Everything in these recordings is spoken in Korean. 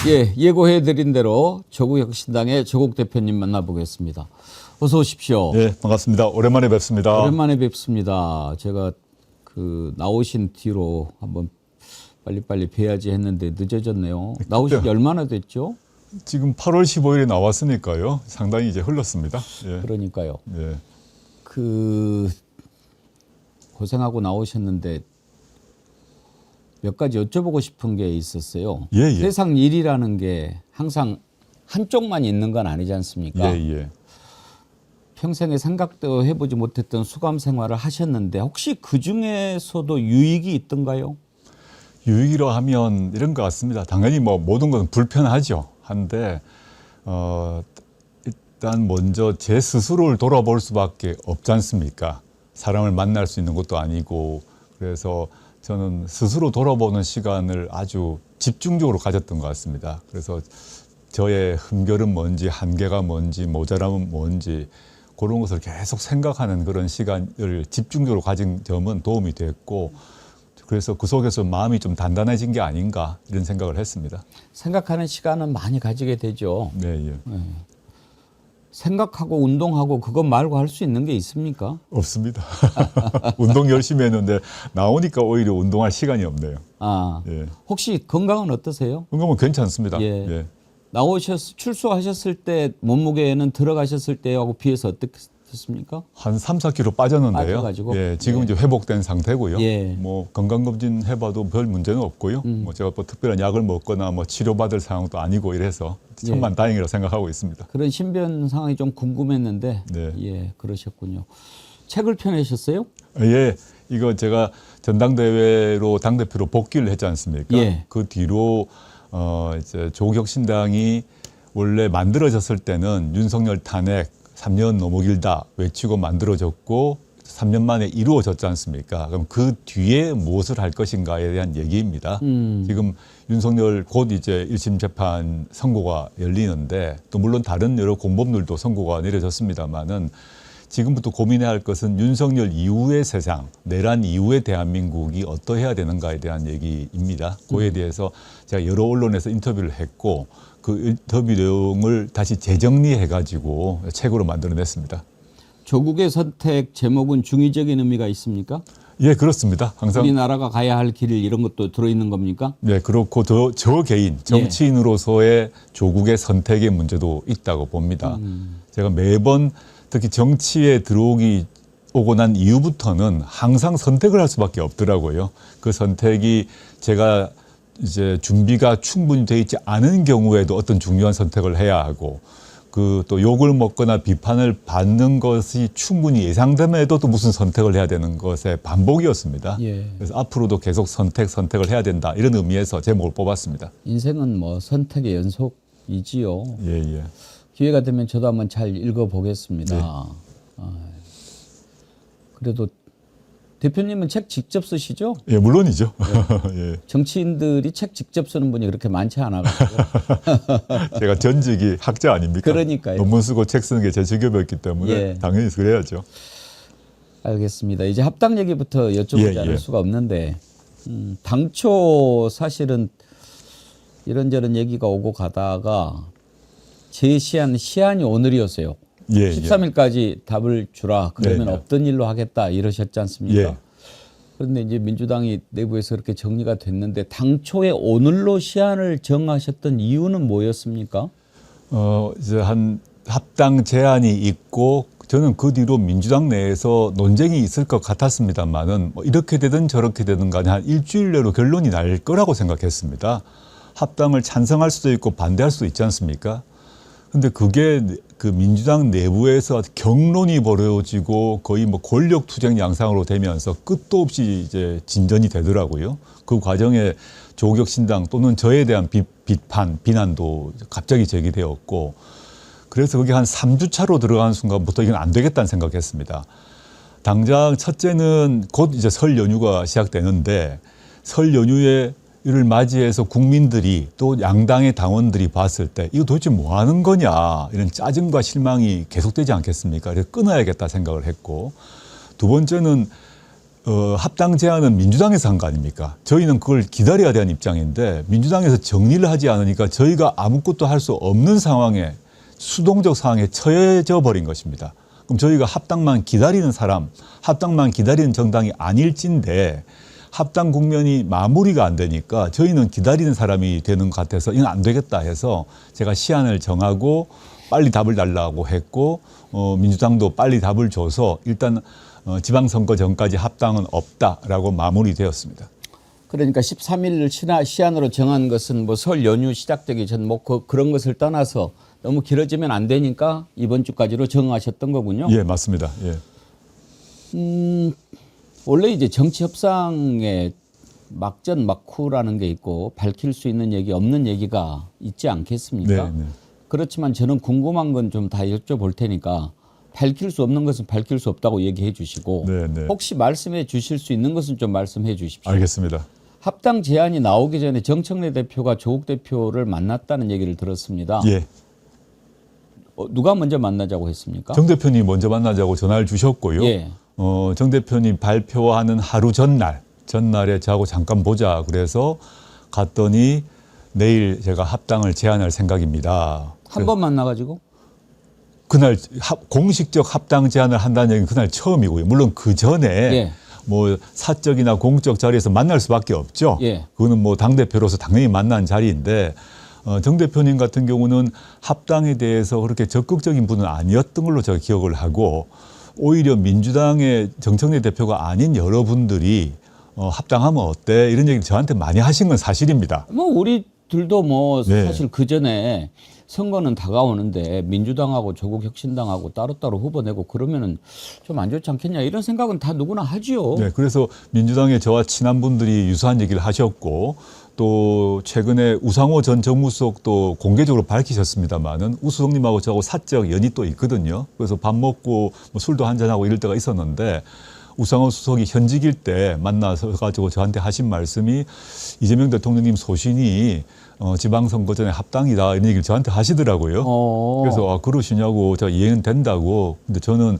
예, 예고해드린 대로 조국혁신당의 조국 대표님 만나보겠습니다. 어서 오십시오. 네, 반갑습니다. 오랜만에 뵙습니다. 오랜만에 뵙습니다. 제가 나오신 뒤로 한번 빨리빨리 뵈야지 했는데 늦어졌네요. 나오신 지 얼마나 됐죠? 지금 8월 15일에 나왔으니까요. 상당히 이제 흘렀습니다. 예. 그러니까요. 예. 고생하고 나오셨는데 몇 가지 여쭤보고 싶은 게 있었어요. 예, 예. 세상 일이라는 게 항상 한쪽만 있는 건 아니지 않습니까? 예, 예. 평생에 생각도 해보지 못했던 수감 생활을 하셨는데 혹시 그 중에서도 유익이 있던가요? 유익이라 하면 이런 것 같습니다. 당연히 뭐 모든 건 불편하죠. 한데 일단 먼저 제 스스로를 돌아볼 수밖에 없지 않습니까? 사람을 만날 수 있는 것도 아니고 그래서 저는 스스로 돌아보는 시간을 아주 집중적으로 가졌던 것 같습니다. 그래서 저의 흠결은 뭔지 한계가 뭔지 모자람은 뭔지 그런 것을 계속 생각하는 그런 시간을 집중적으로 가진 점은 도움이 됐고 그래서 그 속에서 마음이 좀 단단해진 게 아닌가 이런 생각을 했습니다. 생각하는 시간은 많이 가지게 되죠. 네, 예. 생각하고 운동하고 그것 말고 할 수 있는 게 있습니까? 없습니다. 운동 열심히 했는데 나오니까 오히려 운동할 시간이 없네요. 아, 예. 혹시 건강은 어떠세요? 건강은 괜찮습니다. 예. 예. 출소하셨을 때 몸무게는 들어가셨을 때하고 비해서 어떻습니까? 한 3, 4kg 빠졌는데요. 빠져가지고? 예, 지금 예. 이제 회복된 상태고요. 예. 뭐 건강검진 해봐도 별 문제는 없고요. 뭐 제가 뭐 특별한 약을 먹거나 뭐 치료받을 상황도 아니고 이래서 천만 다행이라고 생각하고 있습니다. 그런 신변 상황이 좀 궁금했는데 네. 예, 그러셨군요. 책을 펴내셨어요? 예, 이거 제가 전당대회로 당대표로 복귀를 했지 않습니까? 예. 그 뒤로 이제 조국혁신당이 원래 만들어졌을 때는 윤석열 탄핵 3년 너무 길다 외치고 만들어졌고 3년 만에 이루어졌지 않습니까? 그럼 그 뒤에 무엇을 할 것인가에 대한 얘기입니다. 지금 윤석열 곧 이제 1심 재판 선고가 열리는데 또 물론 다른 여러 공범들도 선고가 내려졌습니다만은 지금부터 고민해야 할 것은 윤석열 이후의 세상, 내란 이후의 대한민국이 어떠해야 되는가에 대한 얘기입니다. 그에 대해서 제가 여러 언론에서 인터뷰를 했고 그 인터뷰 내용을 다시 재정리해가지고 책으로 만들어냈습니다. 조국의 선택 제목은 중의적인 의미가 있습니까? 예, 그렇습니다. 항상 우리나라가 가야 할 길 이런 것도 들어있는 겁니까? 네, 그렇고 저 개인 정치인으로서의 조국의 선택의 문제도 있다고 봅니다. 제가 매번 특히 정치에 오고 난 이후부터는 항상 선택을 할 수밖에 없더라고요. 그 선택이 제가 이제 준비가 충분히 돼 있지 않은 경우에도 어떤 중요한 선택을 해야 하고 그 또 욕을 먹거나 비판을 받는 것이 충분히 예상됨에도 또 무슨 선택을 해야 되는 것의 반복이었습니다. 예. 그래서 앞으로도 계속 선택을 해야 된다 이런 의미에서 제목을 뽑았습니다. 인생은 뭐 선택의 연속이지요. 예, 예. 기회가 되면 저도 한번 잘 읽어보겠습니다. 네. 그래도 대표님은 책 직접 쓰시죠? 예, 물론이죠. 예. 정치인들이 책 직접 쓰는 분이 그렇게 많지 않아가지고. 제가 전직이 학자 아닙니까? 그러니까요. 논문 쓰고 책 쓰는 게 제 직업이었기 때문에 예. 당연히 그래야죠. 알겠습니다. 이제 합당 얘기부터 여쭤보지 예, 않을 예. 수가 없는데 당초 사실은 이런저런 얘기가 오고 가다가 제시한 시한이 오늘이었어요. 예, 13일까지 답을 주라. 그러면 네, 네. 없던 일로 하겠다 이러셨지 않습니까? 예. 그런데 이제 민주당이 내부에서 그렇게 정리가 됐는데 당초에 오늘로 시한을 정하셨던 이유는 뭐였습니까? 이제 한 합당 제안이 있고 저는 그 뒤로 민주당 내에서 논쟁이 있을 것 같았습니다만은 뭐 이렇게 되든 저렇게 되든 간에 한 일주일 내로 결론이 날 거라고 생각했습니다. 합당을 찬성할 수도 있고 반대할 수도 있지 않습니까? 근데 그게 그 민주당 내부에서 경론이 벌어지고 거의 뭐 권력 투쟁 양상으로 되면서 끝도 없이 이제 진전이 되더라고요. 그 과정에 조국혁신당 또는 저에 대한 비난도 갑자기 제기되었고 그래서 그게 한 3주 차로 들어가는 순간부터 이건 안 되겠다는 생각했습니다. 당장 첫째는 곧 이제 설 연휴가 시작되는데 설 연휴에 이를 맞이해서 국민들이 또 양당의 당원들이 봤을 때 이거 도대체 뭐 하는 거냐 이런 짜증과 실망이 계속되지 않겠습니까? 그래서 끊어야겠다 생각을 했고 두 번째는 합당 제안은 민주당에서 한 거 아닙니까? 저희는 그걸 기다려야 되는 입장인데 민주당에서 정리를 하지 않으니까 저희가 아무것도 할 수 없는 상황에 수동적 상황에 처해져 버린 것입니다. 그럼 저희가 합당만 기다리는 사람, 합당만 기다리는 정당이 아닐진데 합당 국면이 마무리가 안 되니까 저희는 기다리는 사람이 되는 것 같아서 이건 안 되겠다 해서 제가 시한을 정하고 빨리 답을 달라고 했고 민주당도 빨리 답을 줘서 일단 지방선거 전까지 합당은 없다라고 마무리되었습니다. 그러니까 13일 시한으로 정한 것은 뭐 설 연휴 시작되기 전 뭐 그런 것을 떠나서 너무 길어지면 안 되니까 이번 주까지로 정하셨던 거군요. 예, 맞습니다. 예. 원래 이제 정치 협상에 막전 막후라는 게 있고 밝힐 수 있는 얘기 없는 얘기가 있지 않겠습니까? 네, 네. 그렇지만 저는 궁금한 건 좀 다 여쭤볼 테니까 밝힐 수 없는 것은 밝힐 수 없다고 얘기해 주시고 네, 네. 혹시 말씀해 주실 수 있는 것은 좀 말씀해 주십시오. 알겠습니다. 합당 제안이 나오기 전에 정청래 대표가 조국 대표를 만났다는 얘기를 들었습니다. 예. 누가 먼저 만나자고 했습니까? 정 대표님 먼저 만나자고 전화를 주셨고요. 예. 정 대표님 발표하는 하루 전날에 저하고 잠깐 보자 그래서 갔더니 내일 제가 합당을 제안할 생각입니다. 한 번 만나가지고? 그날 공식적 합당 제안을 한다는 얘기는 그날 처음이고요. 물론 그 전에 예. 뭐 사적이나 공적 자리에서 만날 수밖에 없죠. 예. 그거는 뭐 당대표로서 당연히 만난 자리인데 정 대표님 같은 경우는 합당에 대해서 그렇게 적극적인 분은 아니었던 걸로 제가 기억을 하고 오히려 민주당의 정청래 대표가 아닌 여러분들이 합당하면 어때? 이런 얘기를 저한테 많이 하신 건 사실입니다. 뭐 우리들도 뭐 네. 사실 그 전에 선거는 다가오는데 민주당하고 조국혁신당하고 따로따로 후보 내고 그러면은 좀 안 좋지 않겠냐 이런 생각은 다 누구나 하지요. 네, 그래서 민주당의 저와 친한 분들이 유사한 얘기를 하셨고 또 최근에 우상호 전 정무수석도 공개적으로 밝히셨습니다마는 우수석님하고 저하고 사적 연이 또 있거든요. 그래서 밥 먹고 뭐 술도 한잔하고 이럴 때가 있었는데 우상호 수석이 현직일 때 만나서 가지고 저한테 하신 말씀이 이재명 대통령님 소신이 지방선거 전에 합당이다 이런 얘기를 저한테 하시더라고요. 그래서 그러시냐고 제가 이해는 된다고. 근데 저는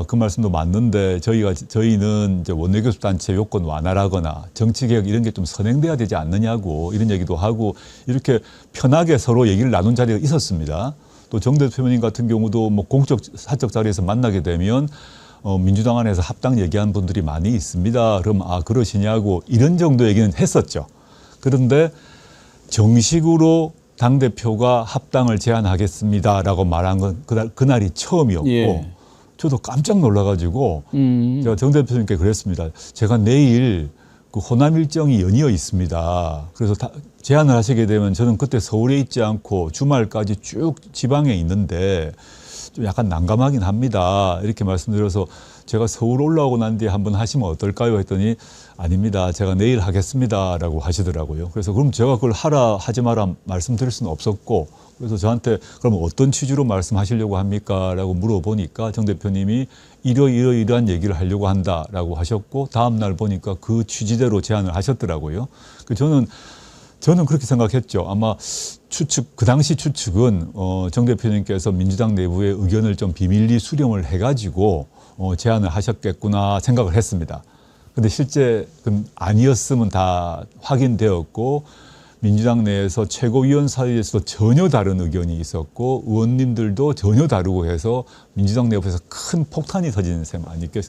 그 말씀도 맞는데 저희는 이제 원내교섭단체 요건 완화라거나 정치개혁 이런 게 좀 선행돼야 되지 않느냐고 이런 얘기도 하고 이렇게 편하게 서로 얘기를 나눈 자리가 있었습니다. 또 정 대표님 같은 경우도 뭐 공적 사적 자리에서 만나게 되면 민주당 안에서 합당 얘기한 분들이 많이 있습니다. 그럼 그러시냐고 이런 정도 얘기는 했었죠. 그런데 정식으로 당대표가 합당을 제안하겠습니다라고 말한 건 그날이 처음이었고 예. 저도 깜짝 놀라가지고 제가 정 대표님께 그랬습니다. 제가 내일 그 호남 일정이 연이어 있습니다. 그래서 제안을 하시게 되면 저는 그때 서울에 있지 않고 주말까지 쭉 지방에 있는데 좀 약간 난감하긴 합니다. 이렇게 말씀드려서 제가 서울 올라오고 난 뒤에 한번 하시면 어떨까요? 했더니 아닙니다. 제가 내일 하겠습니다라고 하시더라고요. 그래서 그럼 제가 그걸 하라 하지 마라 말씀드릴 수는 없었고 그래서 저한테 그럼 어떤 취지로 말씀하시려고 합니까? 라고 물어보니까 정 대표님이 이러이러한 얘기를 하려고 한다라고 하셨고 다음 날 보니까 그 취지대로 제안을 하셨더라고요. 저는 그렇게 생각했죠. 아마 그 당시 추측은 정 대표님께서 민주당 내부의 의견을 좀 비밀리 수렴을 해가지고 제안을 하셨겠구나 생각을 했습니다. 근데 실제 아니었으면 다 확인되었고 민주당 내에서 최고위원 사이에서도 전혀 다른 의견이 있었고 의원님들도 전혀 다르고 해서 민주당 내부에서 큰 폭탄이 터지는 셈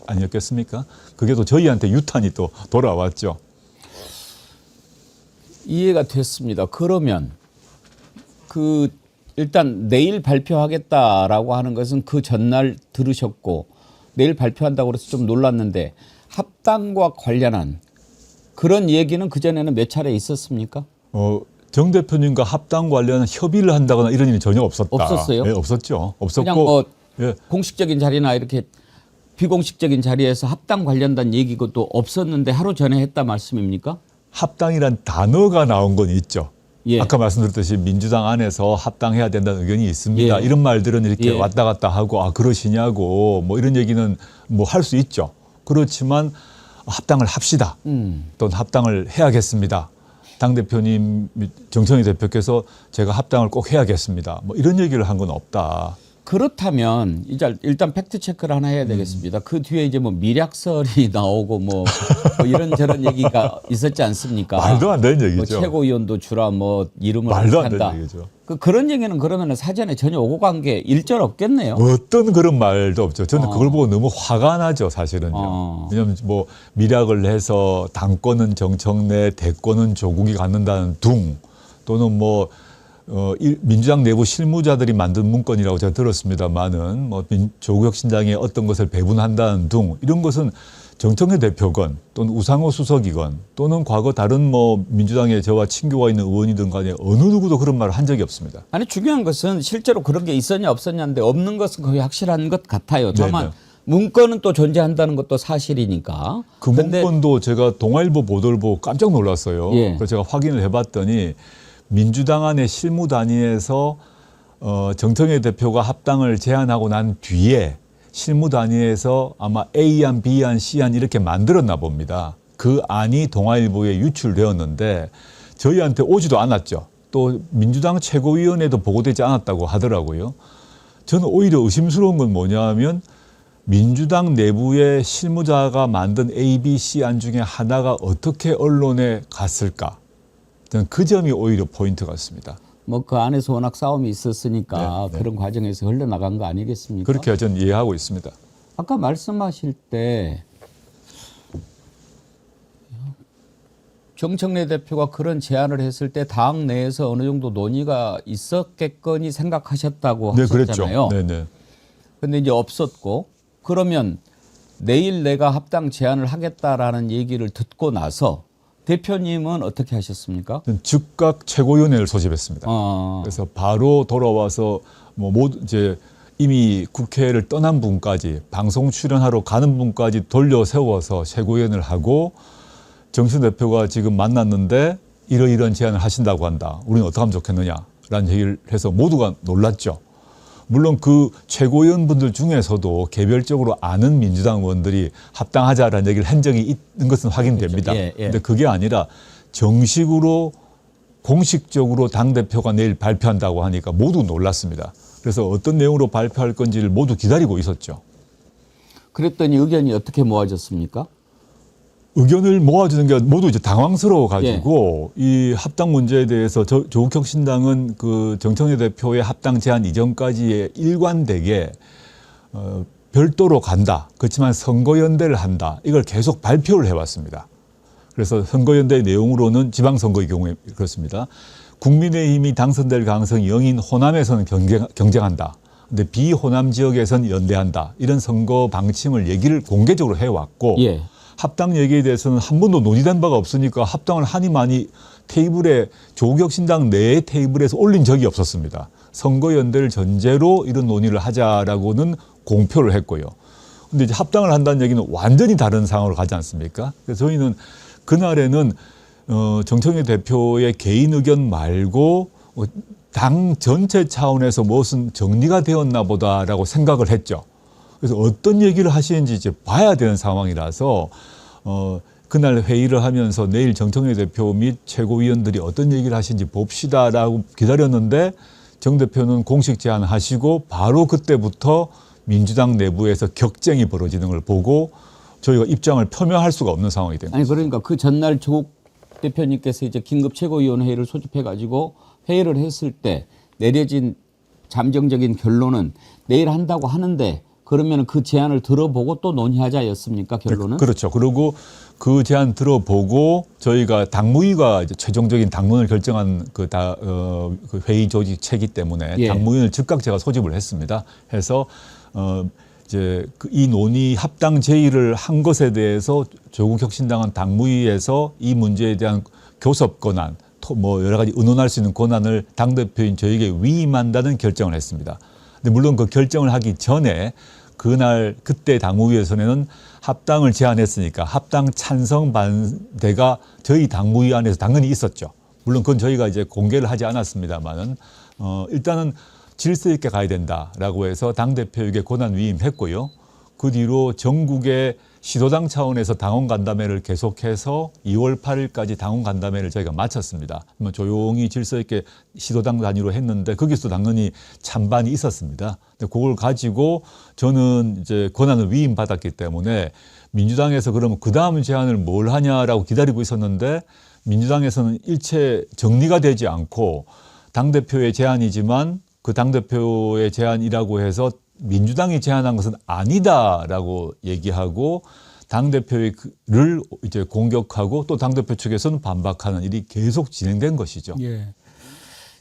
아니었겠습니까? 그게 또 저희한테 유탄이 또 돌아왔죠. 이해가 됐습니다. 그러면 일단 내일 발표하겠다라고 하는 것은 그 전날 들으셨고 내일 발표한다고 그래서 좀 놀랐는데 합당과 관련한 그런 얘기는 그전에는 몇 차례 있었습니까? 정 대표님과 합당 관련 협의를 한다거나 이런 일이 전혀 없었다. 없었어요? 네, 없었죠. 없었고 그냥 뭐 예. 공식적인 자리나 이렇게 비공식적인 자리에서 합당 관련된 얘기가 또 없었는데 하루 전에 했다 말씀입니까? 합당이란 단어가 나온 건 있죠. 예. 아까 말씀드렸듯이 민주당 안에서 합당해야 된다는 의견이 있습니다. 예. 이런 말들은 이렇게 예. 왔다 갔다 하고 그러시냐고 뭐 이런 얘기는 뭐 할 수 있죠. 그렇지만 합당을 합시다. 또는 합당을 해야겠습니다. 당대표님 정청래 대표께서 제가 합당을 꼭 해야겠습니다. 뭐 이런 얘기를 한 건 없다. 그렇다면 이제 일단 팩트 체크를 하나 해야 되겠습니다. 그 뒤에 이제 뭐 미략설이 나오고 뭐 이런저런 얘기가 있었지 않습니까? 말도 안 되는 뭐 얘기죠. 최고위원도 주라 뭐 이름을 말도 안 한다. 되는 얘기죠. 그런 얘기는 그러면 사전에 전혀 오고 간 게 일절 없겠네요. 어떤 그런 말도 없죠. 저는 그걸 보고 너무 화가 나죠, 사실은요. 왜냐하면 뭐 미략을 해서 당권은 정청래, 대권은 조국이 갖는다는 둥, 또는 뭐 민주당 내부 실무자들이 만든 문건이라고 제가 들었습니다만은 뭐 조국혁신당의 어떤 것을 배분한다는 둥, 이런 것은 정청래 대표건 또는 우상호 수석이건 또는 과거 다른 뭐 민주당에 저와 친교가 있는 의원이든 간에 어느 누구도 그런 말을 한 적이 없습니다. 아니 중요한 것은 실제로 그런 게 있었냐 없었냐인데 없는 것은 거의 확실한 것 같아요. 다만 네네. 문건은 또 존재한다는 것도 사실이니까. 그 근데 문건도 제가 동아일보 보도를 보고 깜짝 놀랐어요. 예. 그래서 제가 확인을 해봤더니 민주당 안의 실무단위에서 정청래 대표가 합당을 제안하고 난 뒤에 실무단위에서 아마 A안, B안, C안 이렇게 만들었나 봅니다. 그 안이 동아일보에 유출되었는데 저희한테 오지도 않았죠. 또 민주당 최고위원회도 보고되지 않았다고 하더라고요. 저는 오히려 의심스러운 건 뭐냐면 민주당 내부의 실무자가 만든 A, B, C 안 중에 하나가 어떻게 언론에 갔을까? 저는 그 점이 오히려 포인트 같습니다. 뭐 그 안에서 워낙 싸움이 있었으니까 네. 그런 과정에서 흘러나간 거 아니겠습니까? 그렇게 저는 이해하고 있습니다. 아까 말씀하실 때 정청래 대표가 그런 제안을 했을 때 당 내에서 어느 정도 논의가 있었겠거니 생각하셨다고 네, 하셨잖아요. 그랬죠. 네네. 근데 이제 없었고 그러면 내일 내가 합당 제안을 하겠다라는 얘기를 듣고 나서 대표님은 어떻게 하셨습니까? 저는 즉각 최고위원회를 소집했습니다. 그래서 바로 돌아와서 뭐 모두 이제 이미 국회를 떠난 분까지 방송 출연하러 가는 분까지 돌려 세워서 최고위원을 하고 정신 대표가 지금 만났는데 이러이러한 제안을 하신다고 한다. 우리는 어떻게 하면 좋겠느냐라는 얘기를 해서 모두가 놀랐죠. 물론 그 최고위원분들 중에서도 개별적으로 아는 민주당 의원들이 합당하자라는 얘기를 한 적이 있는 것은 확인됩니다. 그렇죠. 예, 예. 그런데 그게 아니라 정식으로 공식적으로 당대표가 내일 발표한다고 하니까 모두 놀랐습니다. 그래서 어떤 내용으로 발표할 건지를 모두 기다리고 있었죠. 그랬더니 의견이 어떻게 모아졌습니까? 의견을 모아주는 게 모두 이제 당황스러워 가지고 이 합당 문제에 대해서 조국혁신당은 그 정청래 대표의 합당 제안 이전까지의 일관되게 별도로 간다. 그렇지만 선거연대를 한다. 이걸 계속 발표를 해왔습니다. 그래서 선거연대의 내용으로는 지방선거의 경우에 그렇습니다. 국민의힘이 당선될 가능성이 0인 호남에서는 경쟁한다. 근데 비호남 지역에서는 연대한다. 이런 선거 방침을 얘기를 공개적으로 해왔고 예. 합당 얘기에 대해서는 한 번도 논의된 바가 없으니까 합당을 하니 많이 테이블에 조국혁신당 내 테이블에서 올린 적이 없었습니다. 선거연대를 전제로 이런 논의를 하자라고는 공표를 했고요. 근데 이제 합당을 한다는 얘기는 완전히 다른 상황으로 가지 않습니까? 그래서 저희는 그날에는 정청래 대표의 개인 의견 말고 당 전체 차원에서 무슨 정리가 되었나 보다라고 생각을 했죠. 그래서 어떤 얘기를 하시는지 이제 봐야 되는 상황이라서 그날 회의를 하면서 내일 정청래 대표 및 최고위원들이 어떤 얘기를 하시는지 봅시다라고 기다렸는데 정 대표는 공식 제안하시고 바로 그때부터 민주당 내부에서 격쟁이 벌어지는 걸 보고 저희가 입장을 표명할 수가 없는 상황이 된 거죠. 아니 그러니까 그 전날 조국 대표님께서 이제 긴급 최고위원회의를 소집해 가지고 회의를 했을 때 내려진 잠정적인 결론은 내일 한다고 하는데 그러면 그 제안을 들어보고 또 논의하자였습니까 결론은? 그렇죠. 그리고 그 제안 들어보고 저희가 당무위가 이제 최종적인 당론을 결정한 그 회의 조직체이기 때문에 예. 당무위원을 즉각 제가 소집을 했습니다. 해서 이제 이 논의 합당 제의를 한 것에 대해서 조국혁신당은 당무위에서 이 문제에 대한 교섭 권한, 뭐 여러 가지 의논할 수 있는 권한을 당 대표인 저에게 위임한다는 결정을 했습니다. 근데 물론 그 결정을 하기 전에 그때 당무위에서는 합당을 제안했으니까 합당 찬성 반대가 저희 당무위 안에서 당연히 있었죠. 물론 그건 저희가 이제 공개를 하지 않았습니다만은 일단은 질서 있게 가야 된다라고 해서 당 대표에게 권한 위임했고요. 그 뒤로 전국의 시도당 차원에서 당원 간담회를 계속해서 2월 8일까지 당원 간담회를 저희가 마쳤습니다. 조용히 질서 있게 시도당 단위로 했는데 거기서 당연히 찬반이 있었습니다. 근데 그걸 가지고 저는 이제 권한을 위임받았기 때문에 민주당에서 그러면 그 다음 제안을 뭘 하냐라고 기다리고 있었는데 민주당에서는 일체 정리가 되지 않고 당대표의 제안이지만 그 당대표의 제안이라고 해서 민주당이 제안한 것은 아니다라고 얘기하고 당대표를 이제 공격하고 또 당대표 측에서는 반박하는 일이 계속 진행된 것이죠. 예.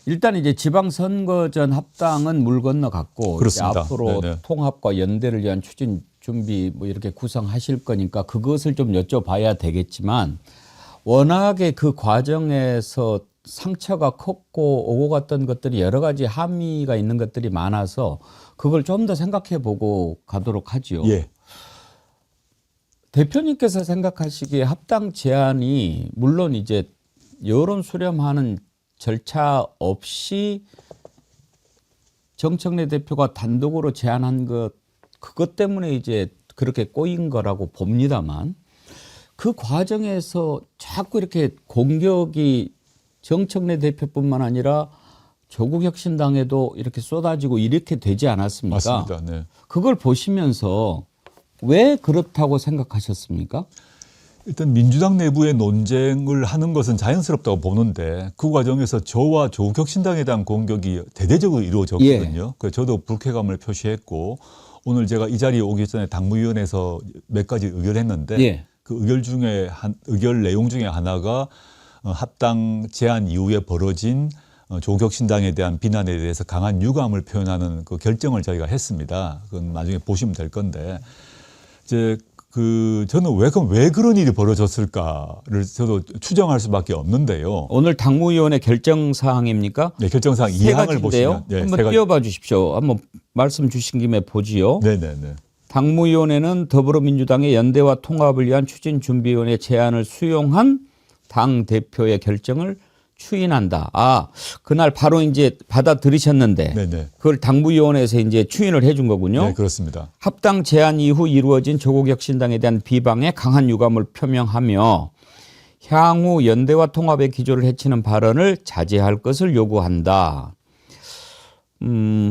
일단 이제 지방선거전 합당은 물 건너갔고 이제 그렇습니다. 앞으로 네네. 통합과 연대를 위한 추진 준비 뭐 이렇게 구성하실 거니까 그것을 좀 여쭤봐야 되겠지만 워낙에 그 과정에서 상처가 컸고 오고 갔던 것들이 여러 가지 함의가 있는 것들이 많아서 그걸 좀 더 생각해 보고 가도록 하죠. 예. 대표님께서 생각하시기에 합당 제안이 물론 이제 여론 수렴하는 절차 없이 정청래 대표가 단독으로 제안한 것 그것 때문에 이제 그렇게 꼬인 거라고 봅니다만 그 과정에서 자꾸 이렇게 공격이 정청래 대표뿐만 아니라 조국혁신당에도 이렇게 쏟아지고 이렇게 되지 않았습니까? 맞습니다. 네. 그걸 보시면서 왜 그렇다고 생각하셨습니까? 일단 민주당 내부의 논쟁을 하는 것은 자연스럽다고 보는데 그 과정에서 저와 조국혁신당에 대한 공격이 대대적으로 이루어졌거든요. 그래서 저도 불쾌감을 표시했고 오늘 제가 이 자리에 오기 전에 당무위원회에서 몇 가지 의결했는데 예. 그 의결 내용 중에 하나가 합당 제안 이후에 벌어진 조국혁신당에 대한 비난에 대해서 강한 유감을 표현하는 그 결정을 저희가 했습니다. 그건 나중에 보시면 될 건데 이제 저는 왜 그런 일이 벌어졌을까를 저도 추정할 수밖에 없는데요. 오늘 당무위원회 결정 사항입니까? 네, 결정사항 세 2항을 가지인데요. 보시면 네, 한번 띄워봐 주십시오. 한번 말씀 주신 김에 보지요. 네네네. 당무위원회는 더불어민주당의 연대와 통합을 위한 추진준비위원회 제안을 수용한 당 대표의 결정을 추인한다. 아, 그날 바로 이제 받아들이셨는데 네네. 그걸 당무위원회에서 이제 추인을 해준 거군요. 네, 그렇습니다. 합당 제안 이후 이루어진 조국혁신당에 대한 비방에 강한 유감을 표명하며 향후 연대와 통합의 기조를 해치는 발언을 자제할 것을 요구한다.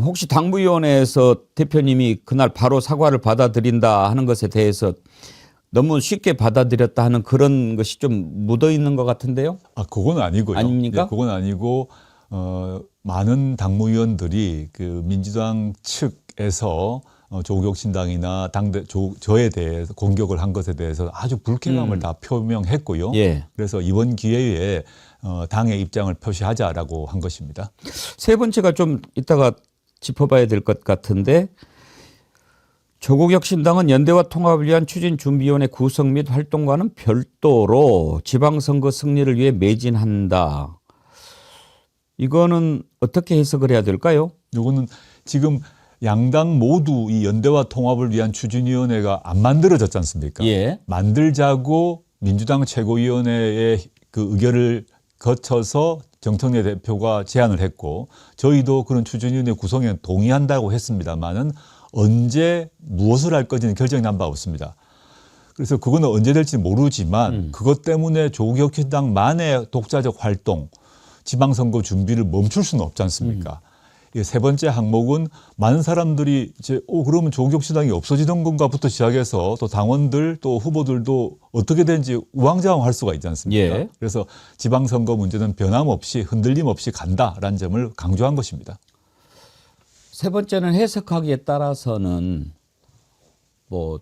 혹시 당무위원회에서 대표님이 그날 바로 사과를 받아들인다 하는 것에 대해서 너무 쉽게 받아들였다 하는 그런 것이 좀 묻어 있는 것 같은데요? 아, 그건 아니고요. 아닙니까? 네, 그건 아니고 많은 당무위원들이 그 민주당 측에서 조국혁신당이나 저에 대해서 공격을 한 것에 대해서 아주 불쾌감을 다 표명했고요. 예. 그래서 이번 기회에 당의 입장을 표시하자라고 한 것입니다. 세 번째가 좀 이따가 짚어봐야 될 것 같은데 조국혁신당은 연대와 통합을 위한 추진준비위원회 구성 및 활동과는 별도로 지방선거 승리를 위해 매진한다. 이거는 어떻게 해석을 해야 될까요? 이거는 지금 양당 모두 이 연대와 통합을 위한 추진위원회가 안 만들어졌지 않습니까? 예. 만들자고 민주당 최고위원회의 그 의결을 거쳐서 정청래 대표가 제안을 했고 저희도 그런 추진위원회 구성에 동의한다고 했습니다만은 언제 무엇을 할 건지는 결정이 난 바 없습니다. 그래서 그거는 언제 될지 모르지만 그것 때문에 조국혁신당만의 독자적 활동, 지방선거 준비를 멈출 수는 없지 않습니까? 세 번째 항목은 많은 사람들이 이제 그러면 조국혁신당이 없어지던 건가부터 시작해서 또 당원들 또 후보들도 어떻게 되는지 우왕좌왕할 수가 있지 않습니까? 예. 그래서 지방선거 문제는 변함없이 흔들림 없이 간다라는 점을 강조한 것입니다. 세 번째는 해석하기에 따라서는 뭐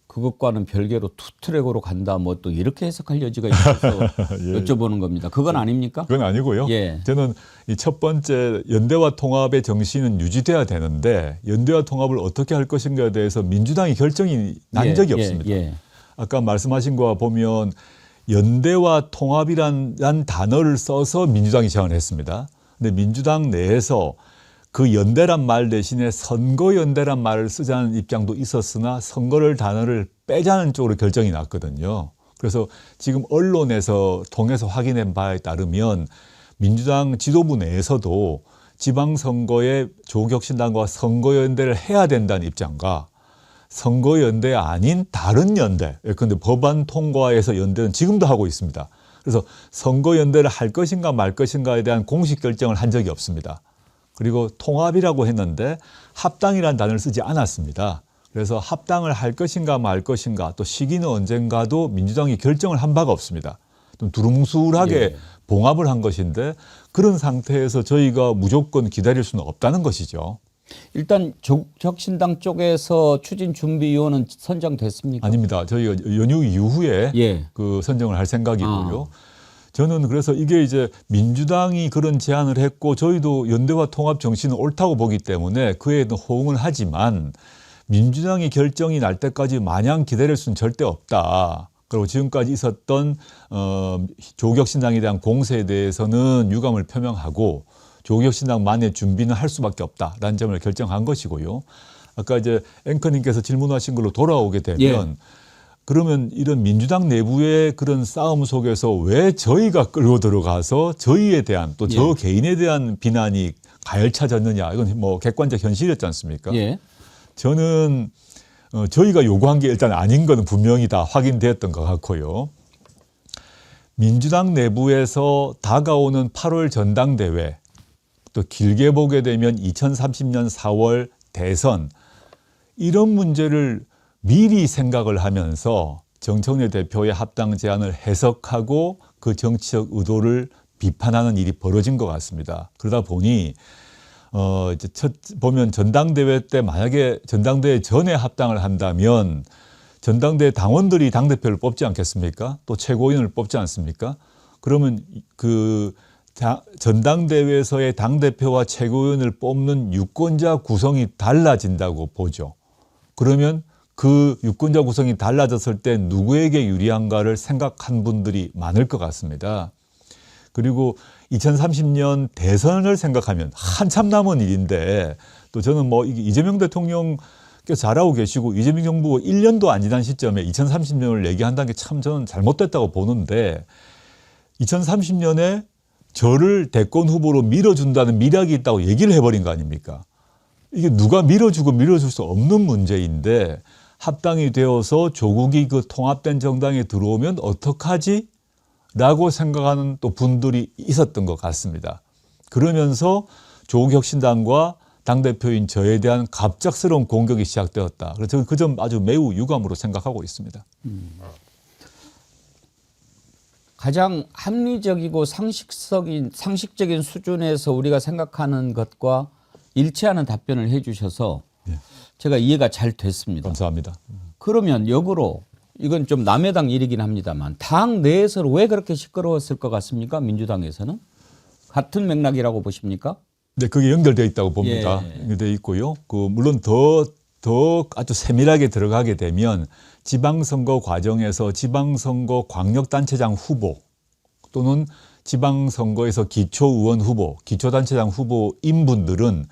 그것과는 별개로 투트랙으로 간다 뭐 또 이렇게 해석할 여지가 있어서 예. 여쭤보는 겁니다. 그건 아닙니까? 그건 아니고요. 예. 저는 이 첫 번째 연대와 통합의 정신은 유지돼야 되는데 연대와 통합을 어떻게 할 것인가에 대해서 민주당이 결정이 난 적이 없습니다. 아까 말씀하신 거와 보면 연대와 통합이란 단어를 써서 민주당이 제안을 했습니다. 근데 민주당 내에서 그 연대란 말 대신에 선거연대란 말을 쓰자는 입장도 있었으나 선거를 단어를 빼자는 쪽으로 결정이 났거든요. 그래서 지금 언론에서 통해서 확인한 바에 따르면 민주당 지도부 내에서도 지방선거에 조국혁신당과 선거연대를 해야 된다는 입장과 선거연대 아닌 다른 연대. 그런데 법안 통과에서 연대는 지금도 하고 있습니다. 그래서 선거연대를 할 것인가 말 것인가에 대한 공식 결정을 한 적이 없습니다. 그리고 통합이라고 했는데 합당이라는 단어를 쓰지 않았습니다. 그래서 합당을 할 것인가 말 것인가 또 시기는 언젠가도 민주당이 결정을 한 바가 없습니다. 좀 두루뭉술하게 예. 봉합을 한 것인데 그런 상태에서 저희가 무조건 기다릴 수는 없다는 것이죠. 일단 혁신당 쪽에서 추진준비위원은 선정됐습니까? 아닙니다. 저희가 연휴 이후에 예. 그 선정을 할 생각이고요. 저는 그래서 이게 이제 민주당이 그런 제안을 했고 저희도 연대와 통합 정신은 옳다고 보기 때문에 그에 호응을 하지만 민주당이 결정이 날 때까지 마냥 기다릴 수는 절대 없다. 그리고 지금까지 있었던 조국혁신당에 대한 공세에 대해서는 유감을 표명하고 조국혁신당만의 준비는 할 수밖에 없다라는 점을 결정한 것이고요. 아까 이제 앵커님께서 질문하신 걸로 돌아오게 되면 예. 그러면 이런 민주당 내부의 그런 싸움 속에서 왜 저희가 끌고 들어가서 저희에 대한 또 저 개인에 대한 비난이 가열차졌느냐 이건 뭐 객관적 현실이었지 않습니까? 예. 저는 저희가 요구한 게 일단 아닌 건 분명히 다 확인되었던 것 같고요. 민주당 내부에서 다가오는 8월 전당대회 또 길게 보게 되면 2030년 4월 대선 이런 문제를 미리 생각을 하면서 정청래 대표의 합당 제안을 해석하고 그 정치적 의도를 비판하는 일이 벌어진 것 같습니다. 그러다 보니 이제 보면 전당대회 때 만약에 전당대회 전에 합당을 한다면 전당대회 당원들이 당대표를 뽑지 않겠습니까? 또 최고위원을 뽑지 않습니까? 그러면 그 전당대회에서의 당대표와 최고위원을 뽑는 유권자 구성이 달라진다고 보죠. 그러면 그 유권자 구성이 달라졌을 때 누구에게 유리한가를 생각한 분들이 많을 것 같습니다. 그리고 2030년 대선을 생각하면 한참 남은 일인데 또 저는 뭐 이재명 대통령께서 잘하고 계시고 이재명 정부가 1년도 안 지난 시점에 2030년을 얘기한다는 게 참 저는 잘못됐다고 보는데 2030년에 저를 대권 후보로 밀어준다는 미락이 있다고 얘기를 해버린 거 아닙니까? 이게 누가 밀어주고 밀어줄 수 없는 문제인데 합당이 되어서 조국이 그 통합된 정당에 들어오면 어떡하지? 라고 생각하는 또 분들이 있었던 것 같습니다. 그러면서 조국혁신당과 당대표인 저에 대한 갑작스러운 공격이 시작되었다. 그래서 저는 그 점 아주 매우 유감으로 생각하고 있습니다. 가장 합리적이고 상식적인 수준에서 우리가 생각하는 것과 일치하는 답변을 해 주셔서 제가 이해가 잘 됐습니다. 감사합니다. 그러면 역으로 이건 좀 남의 당 일이긴 합니다만 당 내에서 왜 그렇게 시끄러웠을 것 같습니까? 민주당에서는? 같은 맥락이라고 보십니까? 네, 그게 연결되어 있다고 봅니다. 예. 연결되어 있고요. 물론 더 아주 세밀하게 들어가게 되면 지방선거 과정에서 지방선거 광역단체장 후보 또는 지방선거에서 기초의원 후보, 기초단체장 후보인 분들은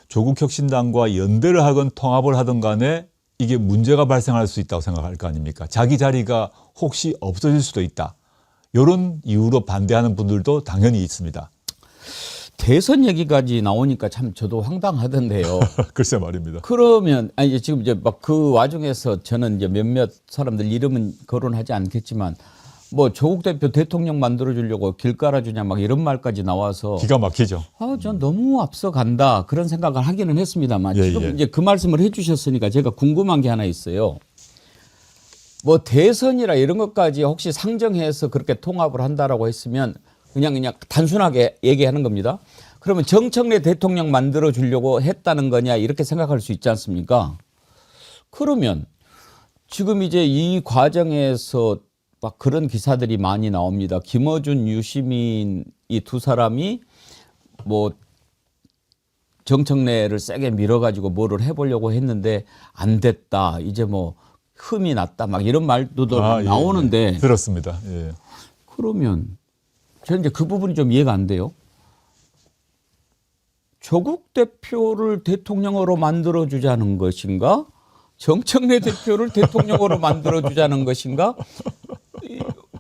조국혁신당과 연대를 하건 통합을 하든 간에 이게 문제가 발생할 수 있다고 생각할 거 아닙니까? 자기 자리가 혹시 없어질 수도 있다. 이런 이유로 반대하는 분들도 당연히 있습니다. 대선 얘기까지 나오니까 참 저도 황당하던데요. 글쎄 말입니다. 그러면 아니 지금 이제 막 그 와중에서 저는 이제 몇몇 사람들 이름은 거론하지 않겠지만 뭐 조국 대표 대통령 만들어 주려고 길 깔아주냐 막 이런 말까지 나와서 기가 막히죠. 전 너무 앞서간다 그런 생각을 하기는 했습니다만 예, 지금 예. 이제 그 말씀을 해주셨으니까 제가 궁금한 게 하나 있어요. 뭐 대선이라 이런 것까지 혹시 상정해서 그렇게 통합을 한다라고 했으면 그냥 단순하게 얘기하는 겁니다. 그러면 정청래 대통령 만들어 주려고 했다는 거냐 이렇게 생각할 수 있지 않습니까? 그러면 지금 이제 이 과정에서 막 그런 기사들이 많이 나옵니다. 김어준, 유시민 이 두 사람이 뭐 정청래를 세게 밀어가지고 뭐를 해보려고 했는데 안 됐다. 이제 뭐 흠이 났다. 막 이런 말도 예, 나오는데 예. 들었습니다. 예. 그러면 저는 이제 그 부분이 좀 이해가 안 돼요. 조국 대표를 대통령으로 만들어주자는 것인가? 정청래 대표를 대통령으로 만들어주자는 것인가?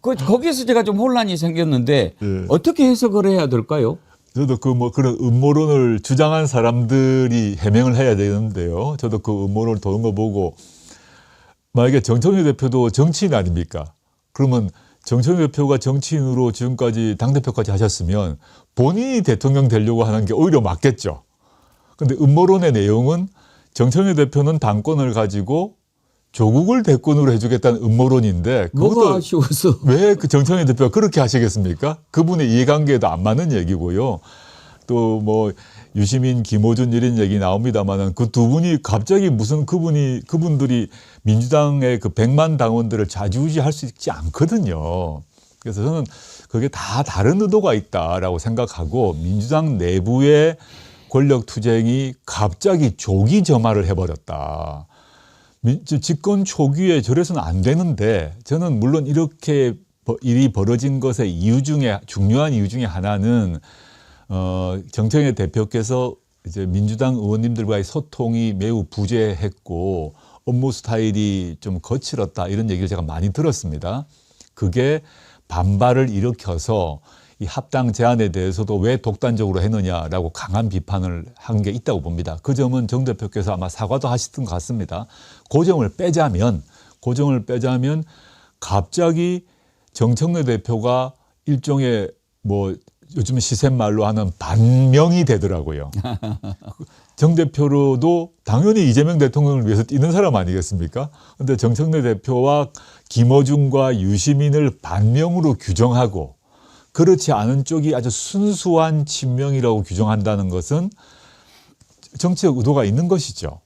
거기에서 제가 좀 혼란이 생겼는데 예. 어떻게 해석을 해야 될까요? 저도 그런 음모론을 주장한 사람들이 해명을 해야 되는데요. 저도 그 음모론을 도는 거 보고 만약에 정청래 대표도 정치인 아닙니까? 그러면 정청래 대표가 정치인으로 지금까지 당대표까지 하셨으면 본인이 대통령 되려고 하는 게 오히려 맞겠죠. 근데 음모론의 내용은 정청래 대표는 당권을 가지고 조국을 대권으로 해주겠다는 음모론인데 뭐가 아쉬워서 왜 그 정청래 대표가 그렇게 하시겠습니까? 그분의 이해관계도 안 맞는 얘기고요. 또 뭐 유시민, 김어준 이런 얘기 나옵니다만은 그 두 분이 갑자기 무슨 그분들이 민주당의 그 100만 당원들을 좌지우지할 수 있지 않거든요. 그래서 저는 그게 다 다른 의도가 있다라고 생각하고 민주당 내부의 권력 투쟁이 갑자기 조기점화를 해버렸다. 집권 초기에 저래서는 안 되는데 저는 물론 이렇게 일이 벌어진 것의 이유 중에 중요한 이유 중에 하나는 정청래 대표께서 이제 민주당 의원님들과의 소통이 매우 부재했고 업무 스타일이 좀 거칠었다 이런 얘기를 제가 많이 들었습니다. 그게 반발을 일으켜서 이 합당 제안에 대해서도 왜 독단적으로 했느냐라고 강한 비판을 한 게 있다고 봅니다. 그 점은 정 대표께서 아마 사과도 하시던 것 같습니다. 고정을 빼자면 갑자기 정청래 대표가 일종의 뭐 요즘 시샘말로 하는 반명이 되더라고요. 정 대표로도 당연히 이재명 대통령을 위해서 뛰는 사람 아니겠습니까? 그런데 정청래 대표와 김어준과 유시민을 반명으로 규정하고 그렇지 않은 쪽이 아주 순수한 친명이라고 규정한다는 것은 정치적 의도가 있는 것이죠.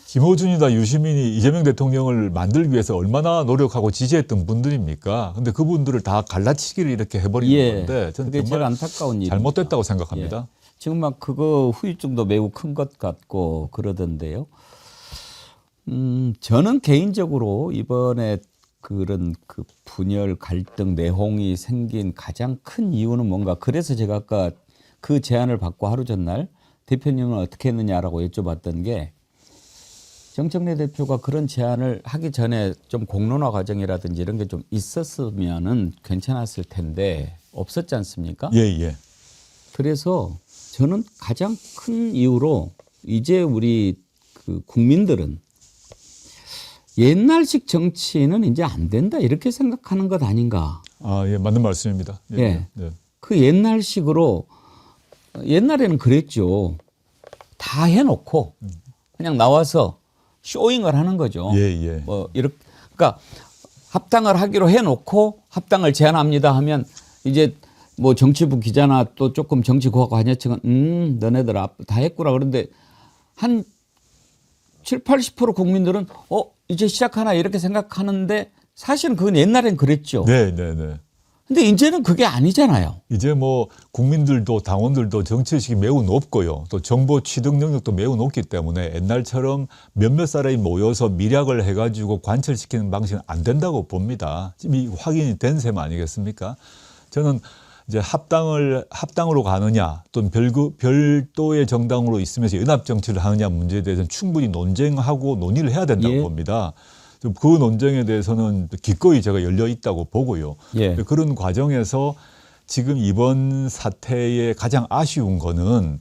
김어준이나 유시민이 이재명 대통령을 만들기 위해서 얼마나 노력하고 지지했던 분들입니까? 근데 그분들을 다 갈라치기를 이렇게 해버리는 건데 저는 그게 제일 정말 안타까운 일입니다. 잘못됐다고 생각합니다. 예. 지금 막 그거 후유증도 매우 큰 것 같고 그러던데요. 저는 개인적으로 이번에 그런 그 분열, 갈등, 내홍이 생긴 가장 큰 이유는 뭔가 그래서 제가 아까 그 제안을 받고 하루 전날 대표님은 어떻게 했느냐라고 여쭤봤던 게 정청래 대표가 그런 제안을 하기 전에 좀 공론화 과정이라든지 이런 게 좀 있었으면은 괜찮았을 텐데 없었지 않습니까? 예, 예. 그래서 저는 가장 큰 이유로 이제 우리 그 국민들은 옛날식 정치는 이제 안 된다 이렇게 생각하는 것 아닌가. 아, 예, 맞는 말씀입니다. 예. 예. 예. 그 옛날식으로 옛날에는 그랬죠. 다 해놓고 그냥 나와서 쇼잉을 하는 거죠. 예, 예. 뭐 이렇게 그러니까 합당을 하기로 해놓고 합당을 제안합니다 하면 이제 뭐 정치부 기자나 또 조금 정치고학 관여층은 너네들 다 했구나 그런데 한 7, 80% 국민들은 이제 시작하나 이렇게 생각하는데 사실은 그건 옛날엔 그랬죠. 네, 네, 네. 근데 이제는 그게 아니잖아요. 이제 뭐 국민들도 당원들도 정치의식이 매우 높고요. 또 정보 취득 능력도 매우 높기 때문에 옛날처럼 몇몇 사람이 모여서 밀약을 해가지고 관철시키는 방식은 안 된다고 봅니다. 지금 이 확인이 된 셈 아니겠습니까? 저는 이제 합당으로 가느냐 또는 별도의 정당으로 있으면서 연합 정치를 하느냐 문제에 대해서는 충분히 논쟁하고 논의를 해야 된다고 예. 봅니다. 그 논쟁에 대해서는 기꺼이 제가 열려 있다고 보고요. 예. 그런 과정에서 지금 이번 사태에 가장 아쉬운 거는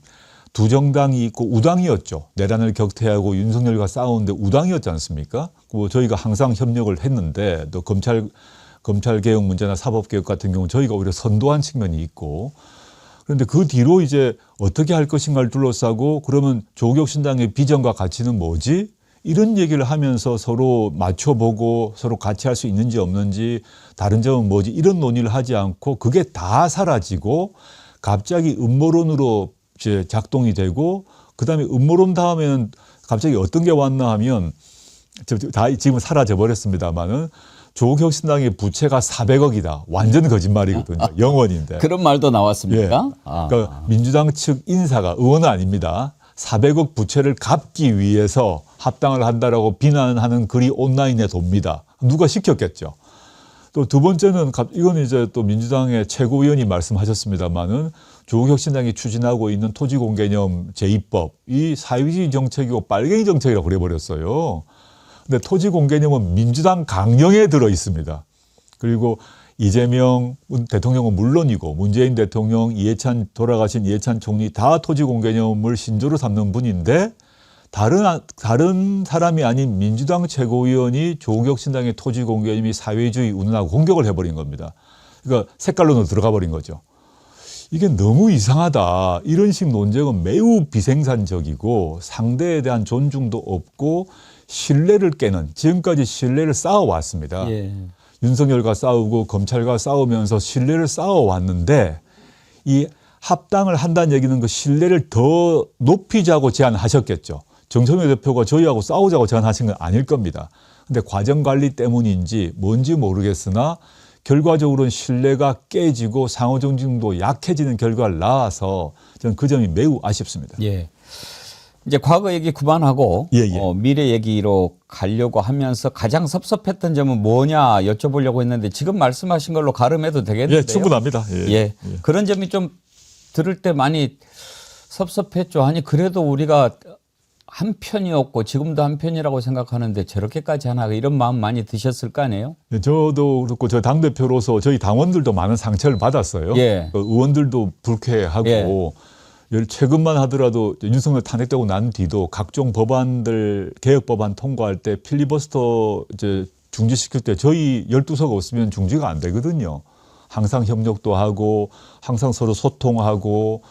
두 정당이 있고 우당이었죠. 내란을 격퇴하고 윤석열과 싸우는데 우당이었지 않습니까? 저희가 항상 협력을 했는데 또 검찰 개혁 문제나 사법 개혁 같은 경우는 저희가 오히려 선도한 측면이 있고 그런데 그 뒤로 이제 어떻게 할 것인가를 둘러싸고 그러면 조국 신당의 비전과 가치는 뭐지? 이런 얘기를 하면서 서로 맞춰보고 서로 같이 할 수 있는지 없는지 다른 점은 뭐지 이런 논의를 하지 않고 그게 다 사라지고 갑자기 음모론으로 이제 작동이 되고 그다음에 음모론 다음에는 갑자기 어떤 게 왔나 하면 다 지금 사라져 버렸습니다만은 조국 신당의 부채가 400억이다. 완전 거짓말이거든요. 0원인데. 그런 말도 나왔습니까? 예. 그러니까 민주당 측 인사가 의원은 아닙니다. 400억 부채를 갚기 위해서 합당을 한다라고 비난하는 글이 온라인에 돕니다. 누가 시켰겠죠. 또 두 번째는 이건 이제 또 민주당의 최고위원이 말씀하셨습니다마는 조국 혁신당이 추진하고 있는 토지공개념 제2법 이 사회주의 정책이고 빨갱이 정책이라고 그래버렸어요. 근데 토지공개념은 민주당 강령에 들어 있습니다. 그리고 이재명 대통령은 물론이고 문재인 대통령, 돌아가신 이해찬 총리 다 토지공개념을 신조로 삼는 분인데 다른 사람이 아닌 민주당 최고위원이 조국혁신당의 토지 공개 및 사회주의 운운하고 공격을 해버린 겁니다. 그러니까 색깔론으로 들어가 버린 거죠. 이게 너무 이상하다. 이런 식 논쟁은 매우 비생산적이고 상대에 대한 존중도 없고 신뢰를 깨는, 지금까지 신뢰를 쌓아왔습니다. 예. 윤석열과 싸우고 검찰과 싸우면서 신뢰를 쌓아왔는데 이 합당을 한다는 얘기는 그 신뢰를 더 높이자고 제안하셨겠죠. 정청래 대표가 저희하고 싸우자고 제안하신 건 아닐 겁니다. 근데 과정 관리 때문인지 뭔지 모르겠으나 결과적으로는 신뢰가 깨지고 상호 존중도 약해지는 결과를 낳아서 저는 그 점이 매우 아쉽습니다. 예. 이제 과거 얘기 그만하고 예, 예. 미래 얘기로 가려고 하면서 가장 섭섭했던 점은 뭐냐 여쭤보려고 했는데 지금 말씀하신 걸로 가름해도 되겠는데요? 예, 충분합니다. 예. 예. 그런 점이 좀 들을 때 많이 섭섭했죠. 아니 그래도 우리가 한 편이었고 지금도 한 편이라고 생각하는데 저렇게까지 하나 이런 마음 많이 드셨을 거 아니에요? 네, 저도 그렇고 저 당대표로서 저희 당원들도 많은 상처를 받았어요. 예. 의원들도 불쾌하고 예. 최근만 하더라도 윤석열 탄핵되고 난 뒤도 각종 법안들 개혁 법안 통과할 때 필리버스터 이제 중지시킬 때 저희 12석 없으면 중지가 안 되거든요. 항상 협력도 하고 항상 서로 소통하고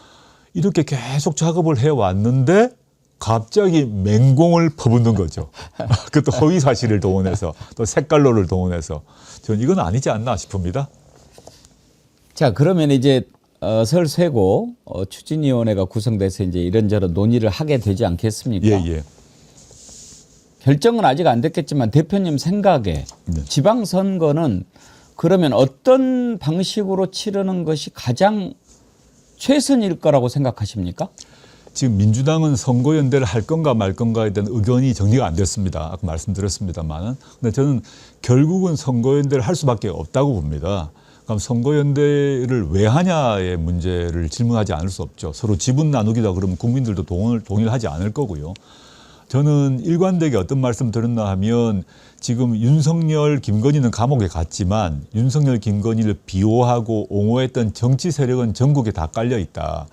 이렇게 계속 작업을 해왔는데 갑자기 맹공을 퍼붓는 거죠. 그것도 허위 사실을 동원해서 또 색깔론을 동원해서 저는 이건 아니지 않나 싶습니다. 자 그러면 이제 설 쇠고 추진위원회가 구성돼서 이제 이런저런 논의를 하게 되지 않겠습니까? 예. 결정은 아직 안 됐겠지만 대표님 생각에 네. 지방선거는 그러면 어떤 방식으로 치르는 것이 가장 최선일 거라고 생각하십니까? 지금 민주당은 선거연대를 할 건가 말 건가에 대한 의견이 정리가 안 됐습니다. 아까 말씀드렸습니다만은. 근데 저는 결국은 선거연대를 할 수밖에 없다고 봅니다. 그럼 선거연대를 왜 하냐의 문제를 질문하지 않을 수 없죠. 서로 지분 나누기다 그러면 국민들도 동의를 하지 않을 거고요. 저는 일관되게 어떤 말씀 드렸나 하면 지금 윤석열, 김건희는 감옥에 갔지만 윤석열, 김건희를 비호하고 옹호했던 정치 세력은 전국에 다 깔려 있다.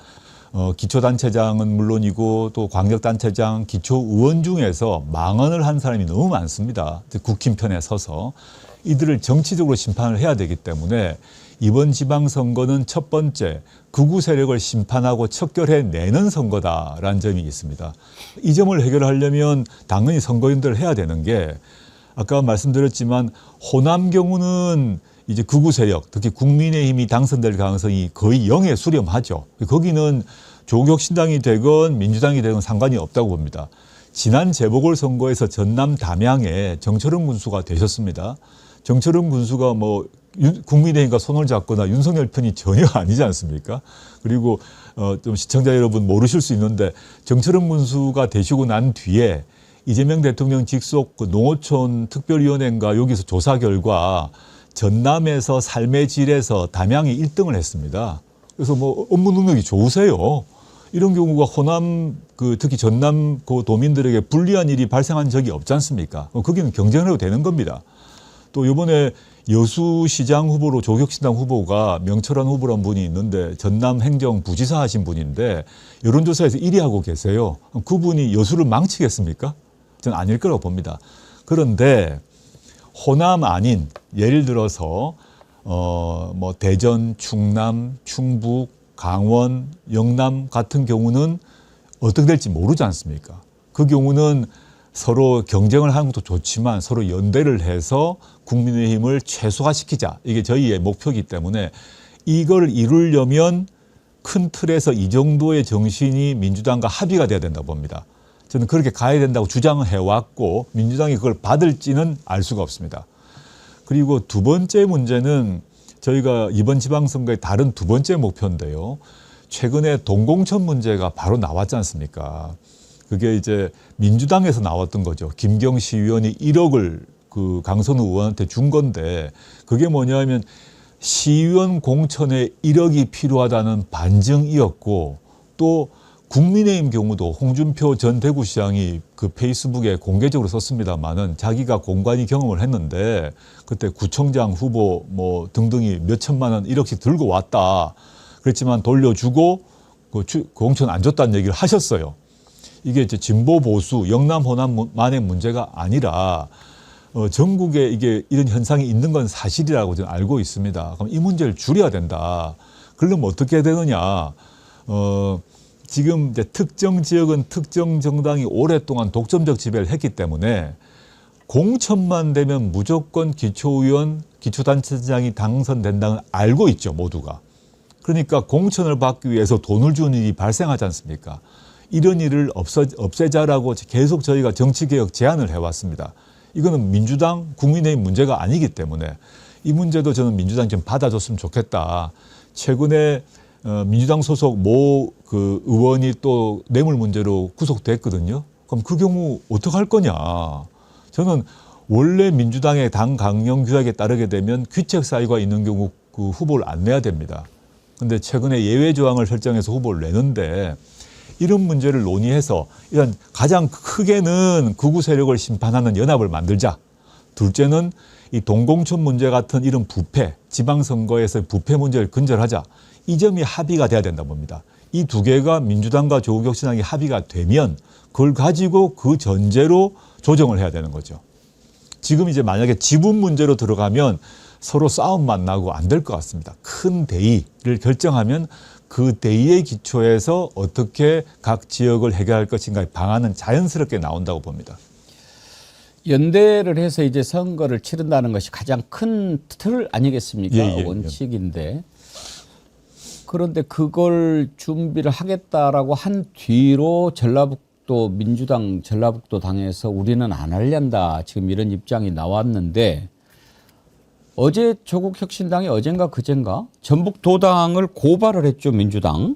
기초단체장은 물론이고 또 광역단체장, 기초의원 중에서 망언을 한 사람이 너무 많습니다. 국힘 편에 서서. 이들을 정치적으로 심판을 해야 되기 때문에 이번 지방선거는 첫 번째 극우 세력을 심판하고 척결해내는 선거다라는 점이 있습니다. 이 점을 해결하려면 당연히 선거연대를 해야 되는 게 아까 말씀드렸지만 호남 경우는 이제 극우 세력, 특히 국민의힘이 당선될 가능성이 거의 0에 수렴하죠. 거기는 조국혁신당이 되건 민주당이 되건 상관이 없다고 봅니다. 지난 재보궐선거에서 전남 담양에 정철은 군수가 되셨습니다. 정철은 군수가 뭐 국민의힘과 손을 잡거나 윤석열 편이 전혀 아니지 않습니까? 그리고 좀 시청자 여러분 모르실 수 있는데 정철은 군수가 되시고 난 뒤에 이재명 대통령 직속 그 농어촌 특별위원회인가 여기서 조사 결과 전남에서 삶의 질에서 담양이 1등을 했습니다. 그래서 뭐 업무 능력이 좋으세요. 이런 경우가 호남 특히 전남 그 도민들에게 불리한 일이 발생한 적이 없지 않습니까? 거기는 경쟁을 해도 되는 겁니다. 또 이번에 여수시장 후보로 조국혁신당 후보가 명철한 후보란 분이 있는데 전남 행정부지사 하신 분인데 여론조사에서 1위 하고 계세요. 그분이 여수를 망치겠습니까? 저는 아닐 거라고 봅니다. 그런데 호남 아닌 예를 들어서 뭐 대전, 충남, 충북, 강원, 영남 같은 경우는 어떻게 될지 모르지 않습니까? 그 경우는 서로 경쟁을 하는 것도 좋지만 서로 연대를 해서 국민의힘을 최소화시키자. 이게 저희의 목표이기 때문에 이걸 이루려면 큰 틀에서 이 정도의 정신이 민주당과 합의가 돼야 된다고 봅니다. 저는 그렇게 가야 된다고 주장을 해왔고 민주당이 그걸 받을지는 알 수가 없습니다. 그리고 두 번째 문제는 저희가 이번 지방선거의 다른 두 번째 목표인데요. 최근에 동공천 문제가 바로 나왔지 않습니까? 그게 이제 민주당에서 나왔던 거죠. 김경시 의원이 1억을 그 강선우 의원한테 준 건데 그게 뭐냐면 시의원 공천에 1억이 필요하다는 반증이었고 또 국민의힘 경우도 홍준표 전 대구시장이 그 페이스북에 공개적으로 썼습니다만은 자기가 공관위 경험을 했는데 그때 구청장 후보 뭐 등등이 몇 천만 원 1억씩 들고 왔다. 그랬지만 돌려주고 그 공천 안 줬다는 얘기를 하셨어요. 이게 이제 진보 보수 영남 호남만의 문제가 아니라 전국에 이게 이런 현상이 있는 건 사실이라고 저는 알고 있습니다. 그럼 이 문제를 줄여야 된다. 그러면 어떻게 되느냐? 지금 이제 특정 지역은 특정 정당이 오랫동안 독점적 지배를 했기 때문에 공천만 되면 무조건 기초의원, 기초단체장이 당선된다는 알고 있죠, 모두가. 그러니까 공천을 받기 위해서 돈을 주는 일이 발생하지 않습니까? 이런 일을 없애자라고 계속 저희가 정치개혁 제안을 해왔습니다. 이거는 민주당, 국민의힘 문제가 아니기 때문에 이 문제도 저는 민주당이 좀 받아줬으면 좋겠다. 최근에 민주당 소속 모 그 의원이 또 뇌물 문제로 구속됐거든요. 그럼 그 경우 어떡할 거냐. 저는 원래 민주당의 당 강령 규약에 따르게 되면 귀책 사유가 있는 경우 그 후보를 안 내야 됩니다. 근데 최근에 예외 조항을 설정해서 후보를 내는데 이런 문제를 논의해서 일단 가장 크게는 극우 세력을 심판하는 연합을 만들자. 둘째는 이 동공천 문제 같은 이런 부패, 지방선거에서의 부패 문제를 근절하자. 이 점이 합의가 돼야 된다 봅니다. 이 두 개가 민주당과 조국혁신당이 합의가 되면 그걸 가지고 그 전제로 조정을 해야 되는 거죠. 지금 이제 만약에 지분 문제로 들어가면 서로 싸움만 나고 안 될 것 같습니다. 큰 대의를 결정하면 그 대의의 기초에서 어떻게 각 지역을 해결할 것인가의 방안은 자연스럽게 나온다고 봅니다. 연대를 해서 이제 선거를 치른다는 것이 가장 큰 틀 아니겠습니까? 예. 원칙인데. 그런데 그걸 준비를 하겠다라고 한 뒤로 전라북도 민주당 전라북도 당에서 우리는 안 하려다 지금 이런 입장이 나왔는데 어제 조국혁신당이 어젠가 그젠가 전북도당을 고발을 했죠, 민주당.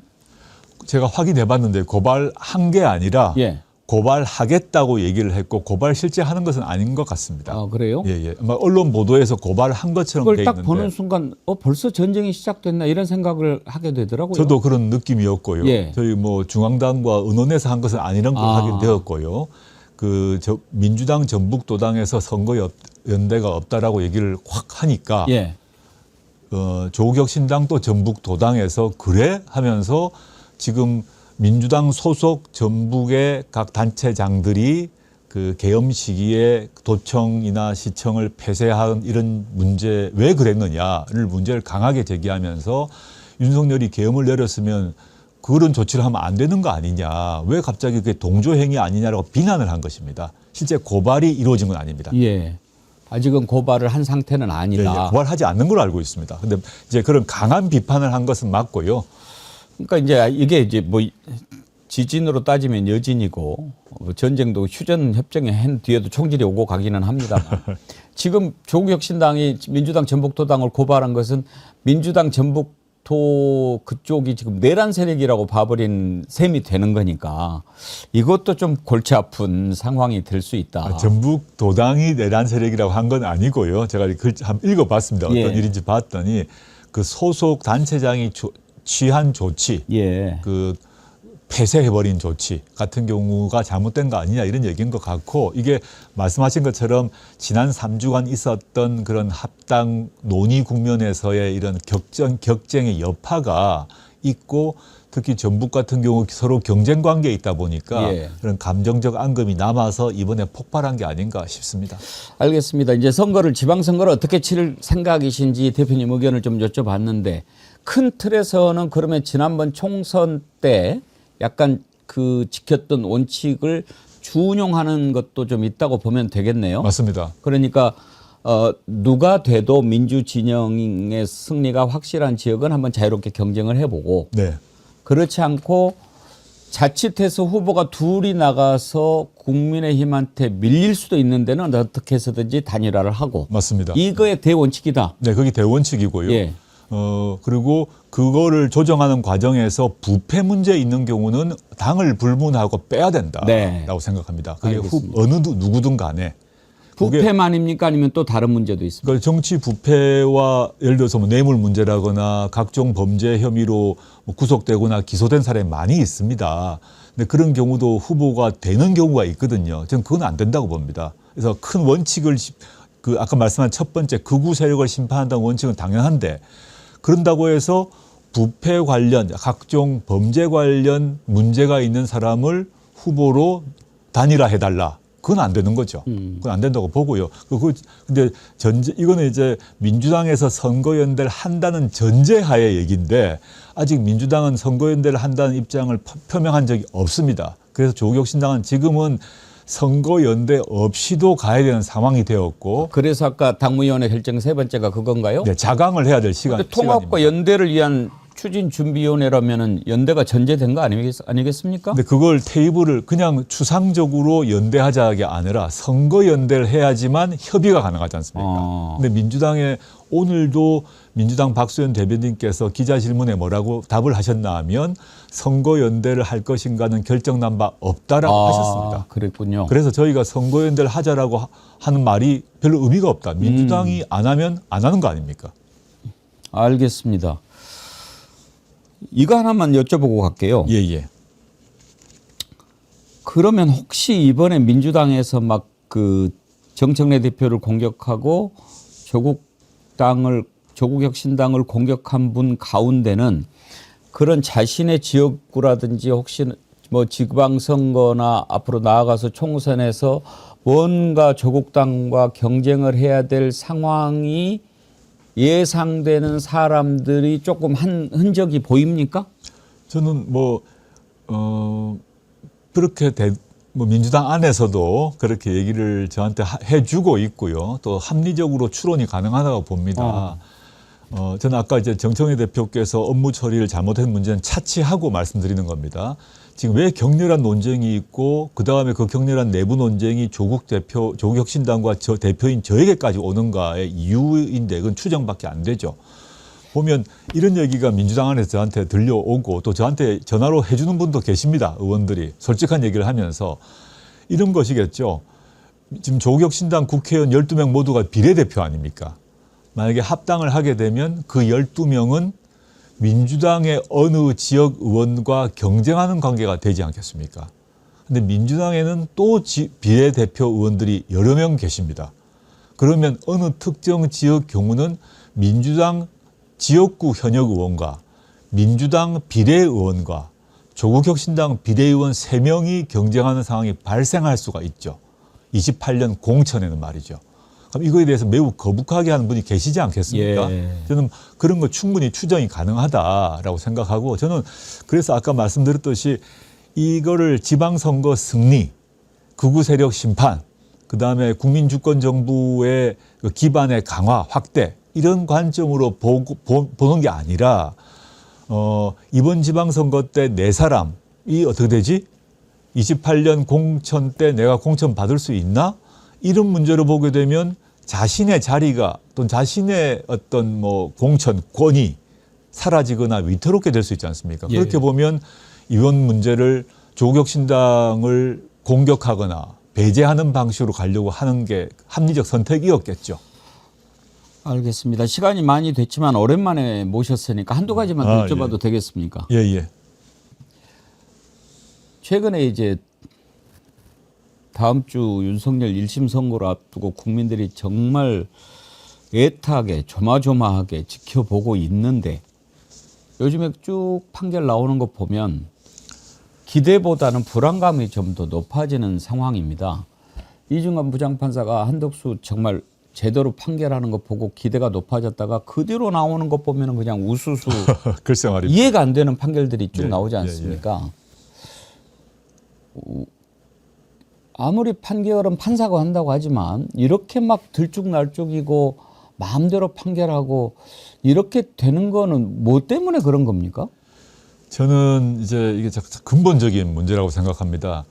제가 확인해 봤는데 고발한 게 아니라 예. 고발하겠다고 얘기를 했고 고발 실제 하는 것은 아닌 것 같습니다. 아, 그래요? 예. 언론 보도에서 고발한 것처럼 돼 그걸 딱 있는데 보는 순간 벌써 전쟁이 시작됐나 이런 생각을 하게 되더라고요. 저도 그런 느낌이었고요. 예. 저희 뭐 중앙당과 의논해서 한 것은 아니란 걸 확인되었고요. 민주당 전북도당에서 선거 연대가 없다라고 얘기를 확 하니까 예. 조국혁신당도 전북도당에서 그래 하면서 지금 민주당 소속 전북의 각 단체장들이 그 계엄 시기에 도청이나 시청을 폐쇄한 이런 문제 왜 그랬느냐를 문제를 강하게 제기하면서 윤석열이 계엄을 내렸으면 그런 조치를 하면 안 되는 거 아니냐. 왜 갑자기 그게 동조행위 아니냐라고 비난을 한 것입니다. 실제 고발이 이루어진 건 아닙니다. 예. 아직은 고발을 한 상태는 아니다. 고발하지 않는 걸로 알고 있습니다. 근데 이제 그런 강한 비판을 한 것은 맞고요. 그러니까 이제 이게 이제 뭐 지진으로 따지면 여진이고 전쟁도 휴전 협정에 한 뒤에도 총질이 오고 가기는 합니다만 지금 조국혁신당이 민주당 전북도당을 고발한 것은 민주당 전북도 그쪽이 지금 내란 세력이라고 봐버린 셈이 되는 거니까 이것도 좀 골치 아픈 상황이 될 수 있다. 전북도당이 내란 세력이라고 한 건 아니고요. 제가 글자 한번 읽어봤습니다. 어떤 일인지 봤더니 그 소속 단체장이 취한 조치, 그 폐쇄해버린 조치 같은 경우가 잘못된 거 아니냐 이런 얘기인 것 같고 이게 말씀하신 것처럼 지난 3주간 있었던 그런 합당 논의 국면에서의 이런 격쟁의 여파가 있고 특히 전북 같은 경우 서로 경쟁 관계에 있다 보니까 그런 감정적 앙금이 남아서 이번에 폭발한 게 아닌가 싶습니다. 알겠습니다. 이제 지방선거를 어떻게 치를 생각이신지 대표님 의견을 좀 여쭤봤는데 큰 틀에서는 그러면 지난번 총선 때 약간 그 지켰던 원칙을 준용하는 것도 좀 있다고 보면 되겠네요. 맞습니다. 그러니까 누가 돼도 민주 진영의 승리가 확실한 지역은 한번 자유롭게 경쟁을 해보고 그렇지 않고 자칫해서 후보가 둘이 나가서 국민의힘한테 밀릴 수도 있는 데는 어떻게 해서든지 단일화를 하고 맞습니다. 이거의 대원칙이다. 네, 그게 대원칙이고요. 그리고 그거를 조정하는 과정에서 부패 문제 있는 경우는 당을 불문하고 빼야 된다라고 생각합니다. 그게 어느 누구든 간에. 부패만입니까? 아니면 또 다른 문제도 있습니까? 그러니까 정치 부패와 예를 들어서 뭐 뇌물 문제라거나 각종 범죄 혐의로 구속되거나 기소된 사람이 많이 있습니다. 근데 그런 경우도 후보가 되는 경우가 있거든요. 저는 그건 안 된다고 봅니다. 그래서 큰 원칙을 아까 말씀한 첫 번째 극우 세력을 심판한다는 원칙은 당연한데 그런다고 해서 부패 관련 각종 범죄 관련 문제가 있는 사람을 후보로 단일화해달라. 그건 안 되는 거죠. 그건 안 된다고 보고요. 근데 이거는 이제 민주당에서 선거연대를 한다는 전제하에 얘기인데 아직 민주당은 선거연대를 한다는 입장을 표명한 적이 없습니다. 그래서 조국혁신당은 지금은 선거연대 없이도 가야 되는 상황이 되었고. 그래서 아까 당무위원회 결정 세 번째가 그건가요? 네, 자강을 해야 될 시간입니다. 통합과 연대를 위한 추진준비위원회라면 연대가 전제된 거 아니겠습니까? 근데 그걸 테이블을 그냥 추상적으로 연대하자가 아니라 선거 연대를 해야지만 협의가 가능하지 않습니까? 근데 민주당에 오늘도 민주당 박수현 대변인께서 기자 질문에 뭐라고 답을 하셨나 하면 선거 연대를 할 것인가는 결정난 바 없다라고 하셨습니다. 그랬군요. 그래서 저희가 선거 연대를 하자라고 하는 말이 별로 의미가 없다. 민주당이 안 하면 안 하는 거 아닙니까? 알겠습니다. 이거 하나만 여쭤보고 갈게요. 예. 그러면 혹시 이번에 민주당에서 막 그 정청래 대표를 공격하고 조국혁신당을 공격한 분 가운데는 그런 자신의 지역구라든지 혹시 뭐 지방선거나 앞으로 나아가서 총선에서 뭔가 조국당과 경쟁을 해야 될 상황이 예상되는 사람들이 조금 한 흔적이 보입니까? 저는 그렇게 민주당 안에서도 그렇게 얘기를 저한테 해주고 있고요. 또 합리적으로 추론이 가능하다고 봅니다. 저는 아까 이제 정청래 대표께서 업무 처리를 잘못한 문제는 차치하고 말씀드리는 겁니다. 지금 왜 격렬한 논쟁이 있고 그 다음에 그 격렬한 내부 논쟁이 조국혁신당과 대표인 저에게까지 오는가의 이유인데 그건 추정밖에 안 되죠. 보면 이런 얘기가 민주당 안에서 저한테 들려오고 또 저한테 전화로 해주는 분도 계십니다. 의원들이 솔직한 얘기를 하면서 이런 것이겠죠. 지금 조국혁신당 국회의원 12명 모두가 비례대표 아닙니까? 만약에 합당을 하게 되면 그 12명은 민주당의 어느 지역 의원과 경쟁하는 관계가 되지 않겠습니까? 근데 민주당에는 또 비례대표 의원들이 여러 명 계십니다. 그러면 어느 특정 지역 경우는 민주당 지역구 현역 의원과 민주당 비례의원과 조국혁신당 비례의원 3명이 경쟁하는 상황이 발생할 수가 있죠. 28년 공천에는 말이죠. 그럼 이거에 대해서 매우 거북하게 하는 분이 계시지 않겠습니까? 예. 저는 그런 거 충분히 추정이 가능하다라고 생각하고 저는 그래서 아까 말씀드렸듯이 이거를 지방선거 승리, 극우 세력 심판, 그다음에 국민주권정부의 그 기반의 강화, 확대 이런 관점으로 보는 게 아니라 이번 지방선거 때 네 사람이 어떻게 되지? 28년 공천 때 내가 공천 받을 수 있나? 이런 문제로 보게 되면 자신의 자리가 또는 자신의 어떤 공천권이 사라지거나 위태롭게 될 수 있지 않습니까? 예. 그렇게 보면 이번 문제를 조국혁신당을 공격하거나 배제하는 방식으로 가려고 하는 게 합리적 선택이었겠죠. 알겠습니다. 시간이 많이 됐지만 오랜만에 모셨으니까 한두 가지만 더 여쭤봐도 되겠습니까? 예. 최근에 이제 다음 주 윤석열 1심 선고를 앞두고 국민들이 정말 애타게 조마조마하게 지켜보고 있는데 요즘에 쭉 판결 나오는 거 보면 기대보다는 불안감이 좀 더 높아지는 상황입니다. 이중관 부장판사가 한덕수 정말 제대로 판결하는 거 보고 기대가 높아졌다가 그 뒤로 나오는 거 보면 그냥 우수수 글쎄 말입니다. 이해가 안 되는 판결들이 쭉 나오지 않습니까? 아무리 판결은 판사가 한다고 하지만 이렇게 막 들쭉날쭉이고 마음대로 판결하고 이렇게 되는 거는 뭐 때문에 그런 겁니까? 저는 이제 이게 근본적인 문제라고 생각합니다.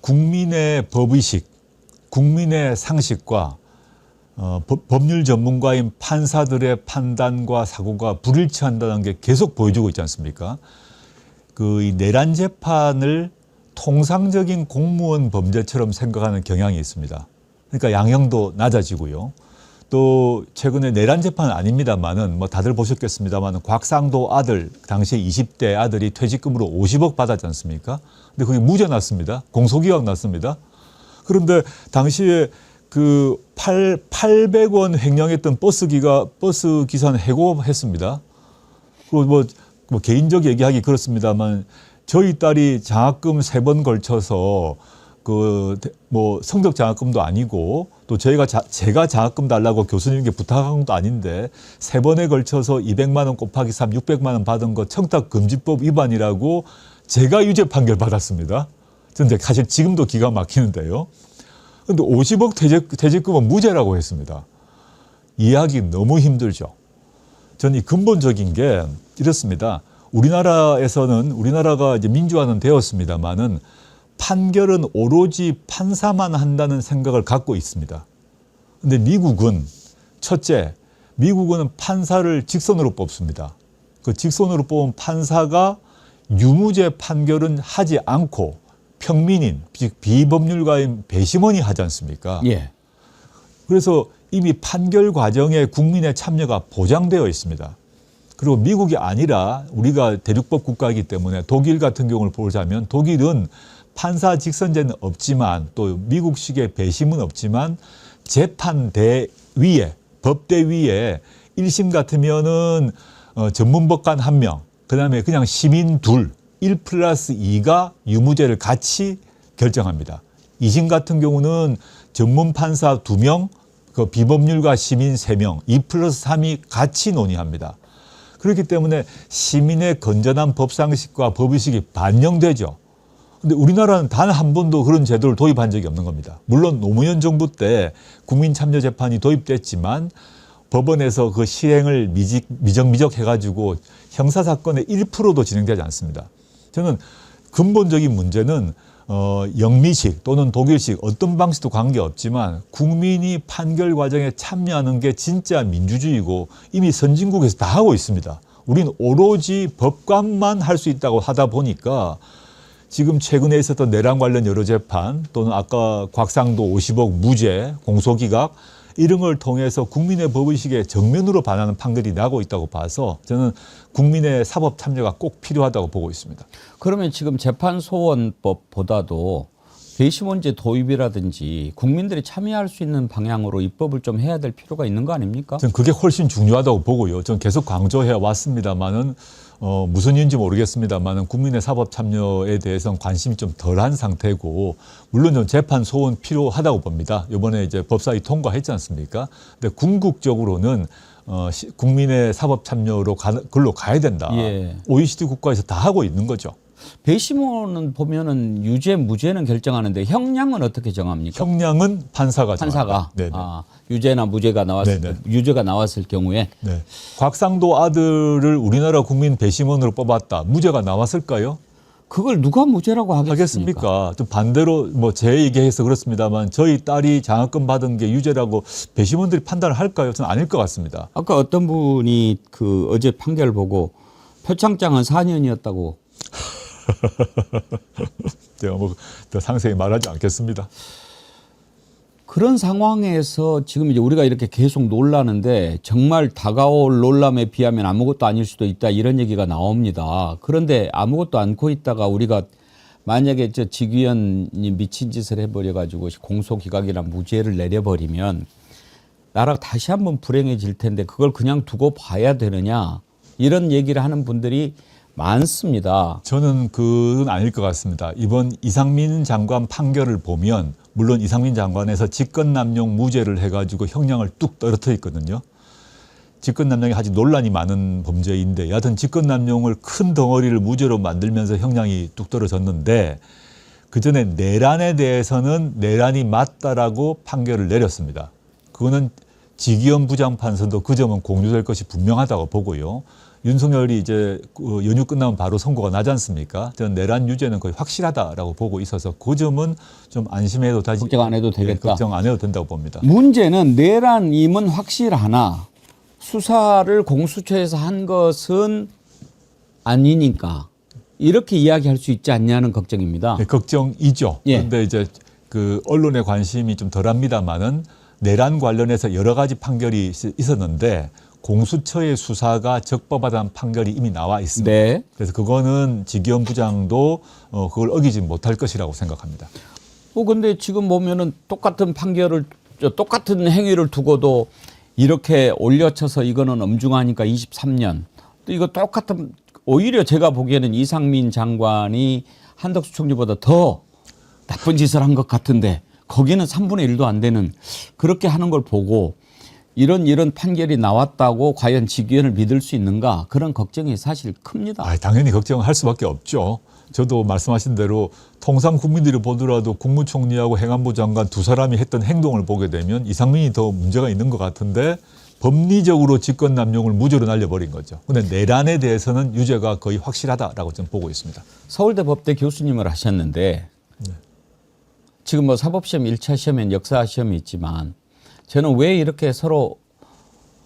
국민의 법의식, 국민의 상식과 법률 전문가인 판사들의 판단과 사고가 불일치한다는 게 계속 보여주고 있지 않습니까? 이 내란 재판을 통상적인 공무원 범죄처럼 생각하는 경향이 있습니다. 그러니까 양형도 낮아지고요. 또 최근에 내란 재판은 아닙니다만은 다들 보셨겠습니다만 곽상도 아들 당시에 20대 아들이 퇴직금으로 50억 받았지 않습니까? 근데 그게 무죄 났습니다. 공소기각 났습니다. 그런데 당시에 그 800원 횡령했던 버스 기사는 해고했습니다. 그리고 개인적 얘기하기 그렇습니다만 저희 딸이 장학금 3번 걸쳐서 성적 장학금도 아니고 또 제가 장학금 달라고 교수님께 부탁한 것도 아닌데 3번에 걸쳐서 200만 원 곱하기 3, 600만 원 받은 거 청탁금지법 위반이라고 제가 유죄 판결 받았습니다. 그런데 사실 지금도 기가 막히는데요. 그런데 50억 퇴직금은 무죄라고 했습니다. 이해하기 너무 힘들죠. 저는 이 근본적인 게 이렇습니다. 우리나라가 이제 민주화는 되었습니다만은 판결은 오로지 판사만 한다는 생각을 갖고 있습니다. 근데 미국은 첫째, 미국은 판사를 직선으로 뽑습니다. 그 직선으로 뽑은 판사가 유무죄 판결은 하지 않고 평민인, 즉 비법률가인 배심원이 하지 않습니까? 예. 그래서 이미 판결 과정에 국민의 참여가 보장되어 있습니다. 그리고 미국이 아니라 우리가 대륙법 국가이기 때문에 독일 같은 경우를 보자면 독일은 판사 직선제는 없지만 또 미국식의 배심은 없지만 재판대 위에 법대 위에 1심 같으면은 전문법관 1명, 그다음에 그냥 시민 1 플러스 2가 유무죄를 같이 결정합니다. 2심 같은 경우는 전문 판사 2명, 그 비법률가 시민 3명, 2 플러스 3이 같이 논의합니다. 그렇기 때문에 시민의 건전한 법상식과 법의식이 반영되죠. 근데 우리나라는 단 한 번도 그런 제도를 도입한 적이 없는 겁니다. 물론 노무현 정부 때 국민참여재판이 도입됐지만 법원에서 그 시행을 미적미적 해가지고 형사사건의 1%도 진행되지 않습니다. 저는 근본적인 문제는 영미식 또는 독일식 어떤 방식도 관계없지만 국민이 판결 과정에 참여하는 게 진짜 민주주의고 이미 선진국에서 다 하고 있습니다. 우리는 오로지 법관만 할 수 있다고 하다 보니까 지금 최근에 있었던 내란 관련 여러 재판 또는 아까 곽상도 50억 무죄, 공소기각 이런 걸 통해서 국민의 법의식에 정면으로 반하는 판결이 나고 있다고 봐서 저는 국민의 사법 참여가 꼭 필요하다고 보고 있습니다. 그러면 지금 재판소원법보다도 배심원제 도입이라든지 국민들이 참여할 수 있는 방향으로 입법을 좀 해야 될 필요가 있는 거 아닙니까? 저는 그게 훨씬 중요하다고 보고요. 저는 계속 강조해 왔습니다만은 무슨 이유인지 모르겠습니다만은 국민의 사법 참여에 대해서는 관심이 좀 덜한 상태고 물론 좀 재판 소원 필요하다고 봅니다. 이번에 이제 법사위 통과했지 않습니까? 근데 궁극적으로는 국민의 사법 참여로 글로 가야 된다. 예. OECD 국가에서 다 하고 있는 거죠. 배심원은 보면은 유죄 무죄는 결정하는데 형량은 어떻게 정합니까? 형량은 판사가 판사가 네네. 유죄나 무죄가 네네. 유죄가 나왔을 경우에 네. 곽상도 아들을 우리나라 국민 배심원으로 뽑았다. 무죄가 나왔을까요? 그걸 누가 무죄라고 하겠습니까? 하겠습니까? 좀 반대로 제 얘기해서 그렇습니다만 저희 딸이 장학금 받은 게 유죄라고 배심원들이 판단을 할까요? 저는 아닐 것 같습니다. 아까 어떤 분이 그 어제 판결 보고 표창장은 4년이었다고. 제가 더 상세히 말하지 않겠습니다. 그런 상황에서 지금 이제 우리가 이렇게 계속 놀라는데 정말 다가올 놀람에 비하면 아무것도 아닐 수도 있다 이런 얘기가 나옵니다. 그런데 아무것도 않고 있다가 우리가 만약에 직위원이 미친 짓을 해버려가지고 공소기각이나 무죄를 내려버리면 나라가 다시 한번 불행해질 텐데 그걸 그냥 두고 봐야 되느냐 이런 얘기를 하는 분들이 많습니다. 저는 그건 아닐 것 같습니다. 이번 이상민 장관 판결을 보면 물론 이상민 장관에서 직권남용 무죄를 해가지고 형량을 뚝 떨어뜨렸거든요. 직권남용이 아주 논란이 많은 범죄인데 여하튼 직권남용을 큰 덩어리를 무죄로 만들면서 형량이 뚝 떨어졌는데 그전에 내란에 대해서는 내란이 맞다라고 판결을 내렸습니다. 그거는 지기현 부장판사도 그 점은 공유될 것이 분명하다고 보고요. 윤석열이 이제 연휴 끝나면 바로 선고가 나지 않습니까? 저는 내란 유죄는 거의 확실하다라고 보고 있어서 그 점은 좀 안심해도 다시 걱정 안 해도 되겠다. 걱정 안 해도 된다고 봅니다. 문제는 내란임은 확실하나 수사를 공수처에서 한 것은 아니니까 이렇게 이야기할 수 있지 않냐는 걱정입니다. 네, 걱정이죠. 예. 그런데 이제 그 언론의 관심이 좀 덜합니다만은 내란 관련해서 여러 가지 판결이 있었는데 공수처의 수사가 적법하다는 판결이 이미 나와 있습니다. 네. 그래서 그거는 지기현 부장도 그걸 어기지 못할 것이라고 생각합니다. 근데 지금 보면은 똑같은 판결을 똑같은 행위를 두고도 이렇게 올려쳐서 이거는 엄중하니까 23년 또 이거 똑같은 오히려 제가 보기에는 이상민 장관이 한덕수 총리보다 더 나쁜 짓을 한 것 같은데 거기는 3분의 1도 안 되는 그렇게 하는 걸 보고 이런 판결이 나왔다고 과연 직위원을 믿을 수 있는가 그런 걱정이 사실 큽니다. 당연히 걱정할 수밖에 없죠. 저도 말씀하신 대로 통상 국민들이 보더라도 국무총리하고 행안부 장관 두 사람이 했던 행동을 보게 되면 이상민이 더 문제가 있는 것 같은데 법리적으로 직권남용을 무죄로 날려버린 거죠. 그런데 내란에 대해서는 유죄가 거의 확실하다라고 저는 보고 있습니다. 서울대 법대 교수님을 하셨는데 지금 뭐 사법시험 1차 시험엔 역사 시험이 있지만 저는 왜 이렇게 서로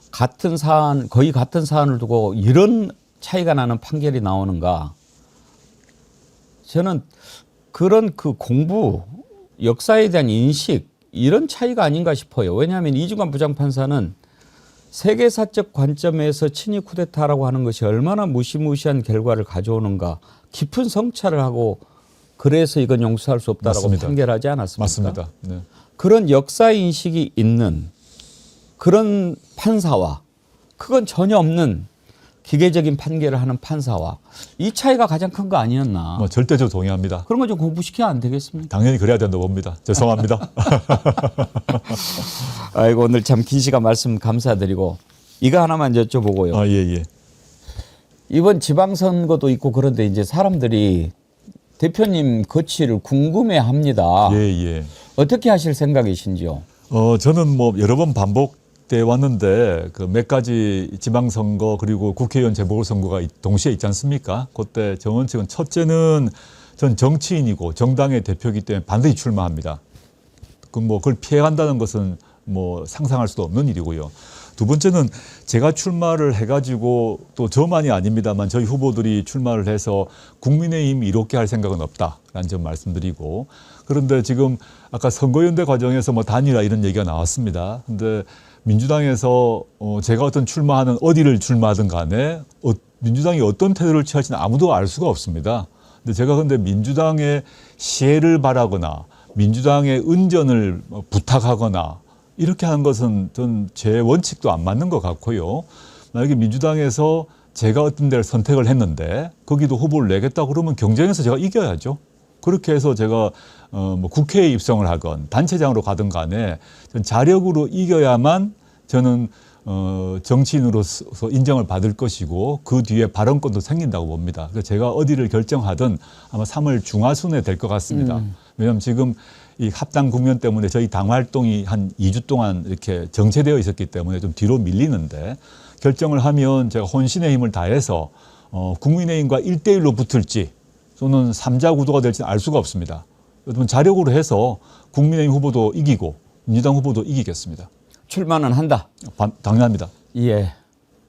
같은 사안, 거의 같은 사안을 두고 이런 차이가 나는 판결이 나오는가. 저는 그런 그 공부, 역사에 대한 인식 이런 차이가 아닌가 싶어요. 왜냐하면 이중관 부장판사는 세계사적 관점에서 친위 쿠데타라고 하는 것이 얼마나 무시무시한 결과를 가져오는가 깊은 성찰을 하고 그래서 이건 용서할 수 없다라고 맞습니다. 판결하지 않았습니까? 맞습니다. 네. 그런 역사 인식이 있는 그런 판사와 그건 전혀 없는 기계적인 판결을 하는 판사와 이 차이가 가장 큰 거 아니었나. 절대적으로 동의합니다. 그런 거 좀 공부시켜야 안 되겠습니까? 당연히 그래야 된다고 봅니다. 죄송합니다. 아이고 오늘 참 긴 시간 말씀 감사드리고 이거 하나만 여쭤보고요. 예. 이번 지방선거도 있고 그런데 이제 사람들이 대표님 거취를 궁금해합니다. 예. 어떻게 하실 생각이신지요? 저는 뭐 여러 번 반복돼 왔는데 그 몇 가지 지방선거 그리고 국회의원 재보궐선거가 동시에 있지 않습니까? 그때 정원칙은 첫째는 전 정치인이고 정당의 대표이기 때문에 반드시 출마합니다. 그걸 피해간다는 것은 뭐 상상할 수도 없는 일이고요. 두 번째는 제가 출마를 해가지고 또 저만이 아닙니다만 저희 후보들이 출마를 해서 국민의힘이 이롭게 할 생각은 없다라는 점 말씀드리고 그런데 지금 아까 선거연대 과정에서 뭐 단일화 이런 얘기가 나왔습니다. 근데 민주당에서 제가 출마하는 어디를 출마하든 간에 민주당이 어떤 태도를 취할지는 아무도 알 수가 없습니다. 근데 제가 민주당의 시혜를 바라거나 민주당의 은전을 부탁하거나 이렇게 하는 것은 전 제 원칙도 안 맞는 것 같고요. 만약에 민주당에서 제가 어떤 데를 선택을 했는데 거기도 후보를 내겠다 그러면 경쟁에서 제가 이겨야죠. 그렇게 해서 제가 뭐 국회에 입성을 하건 단체장으로 가든 간에 전 자력으로 이겨야만 저는 정치인으로서 인정을 받을 것이고 그 뒤에 발언권도 생긴다고 봅니다. 그래서 제가 어디를 결정하든 아마 3월 중하순에 될 것 같습니다. 왜냐하면 지금 이 합당 국면 때문에 저희 당 활동이 한 2주 동안 이렇게 정체되어 있었기 때문에 좀 뒤로 밀리는데 결정을 하면 제가 혼신의 힘을 다해서 국민의힘과 1대1로 붙을지 또는 3자 구도가 될지는 알 수가 없습니다. 여러분 자력으로 해서 국민의힘 후보도 이기고 민주당 후보도 이기겠습니다. 출마는 한다. 당연합니다. 예.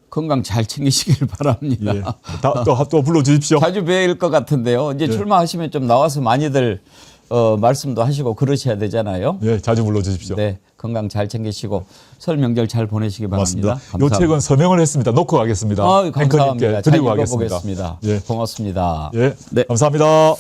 건강 잘 챙기시길 바랍니다. 예. 또 불러주십시오. 자주 뵐 것 같은데요. 이제 출마하시면 좀 나와서 많이들 말씀도 하시고 그러셔야 되잖아요. 네, 자주 불러주십시오. 네, 건강 잘 챙기시고 설 명절 잘 보내시기 바랍니다. 고맙습니다. 요 책은 서명을 했습니다. 놓고 가겠습니다. 감사합니다. 드리고 잘 가겠습니다. 읽어보겠습니다. 예. 고맙습니다. 예, 네. 감사합니다.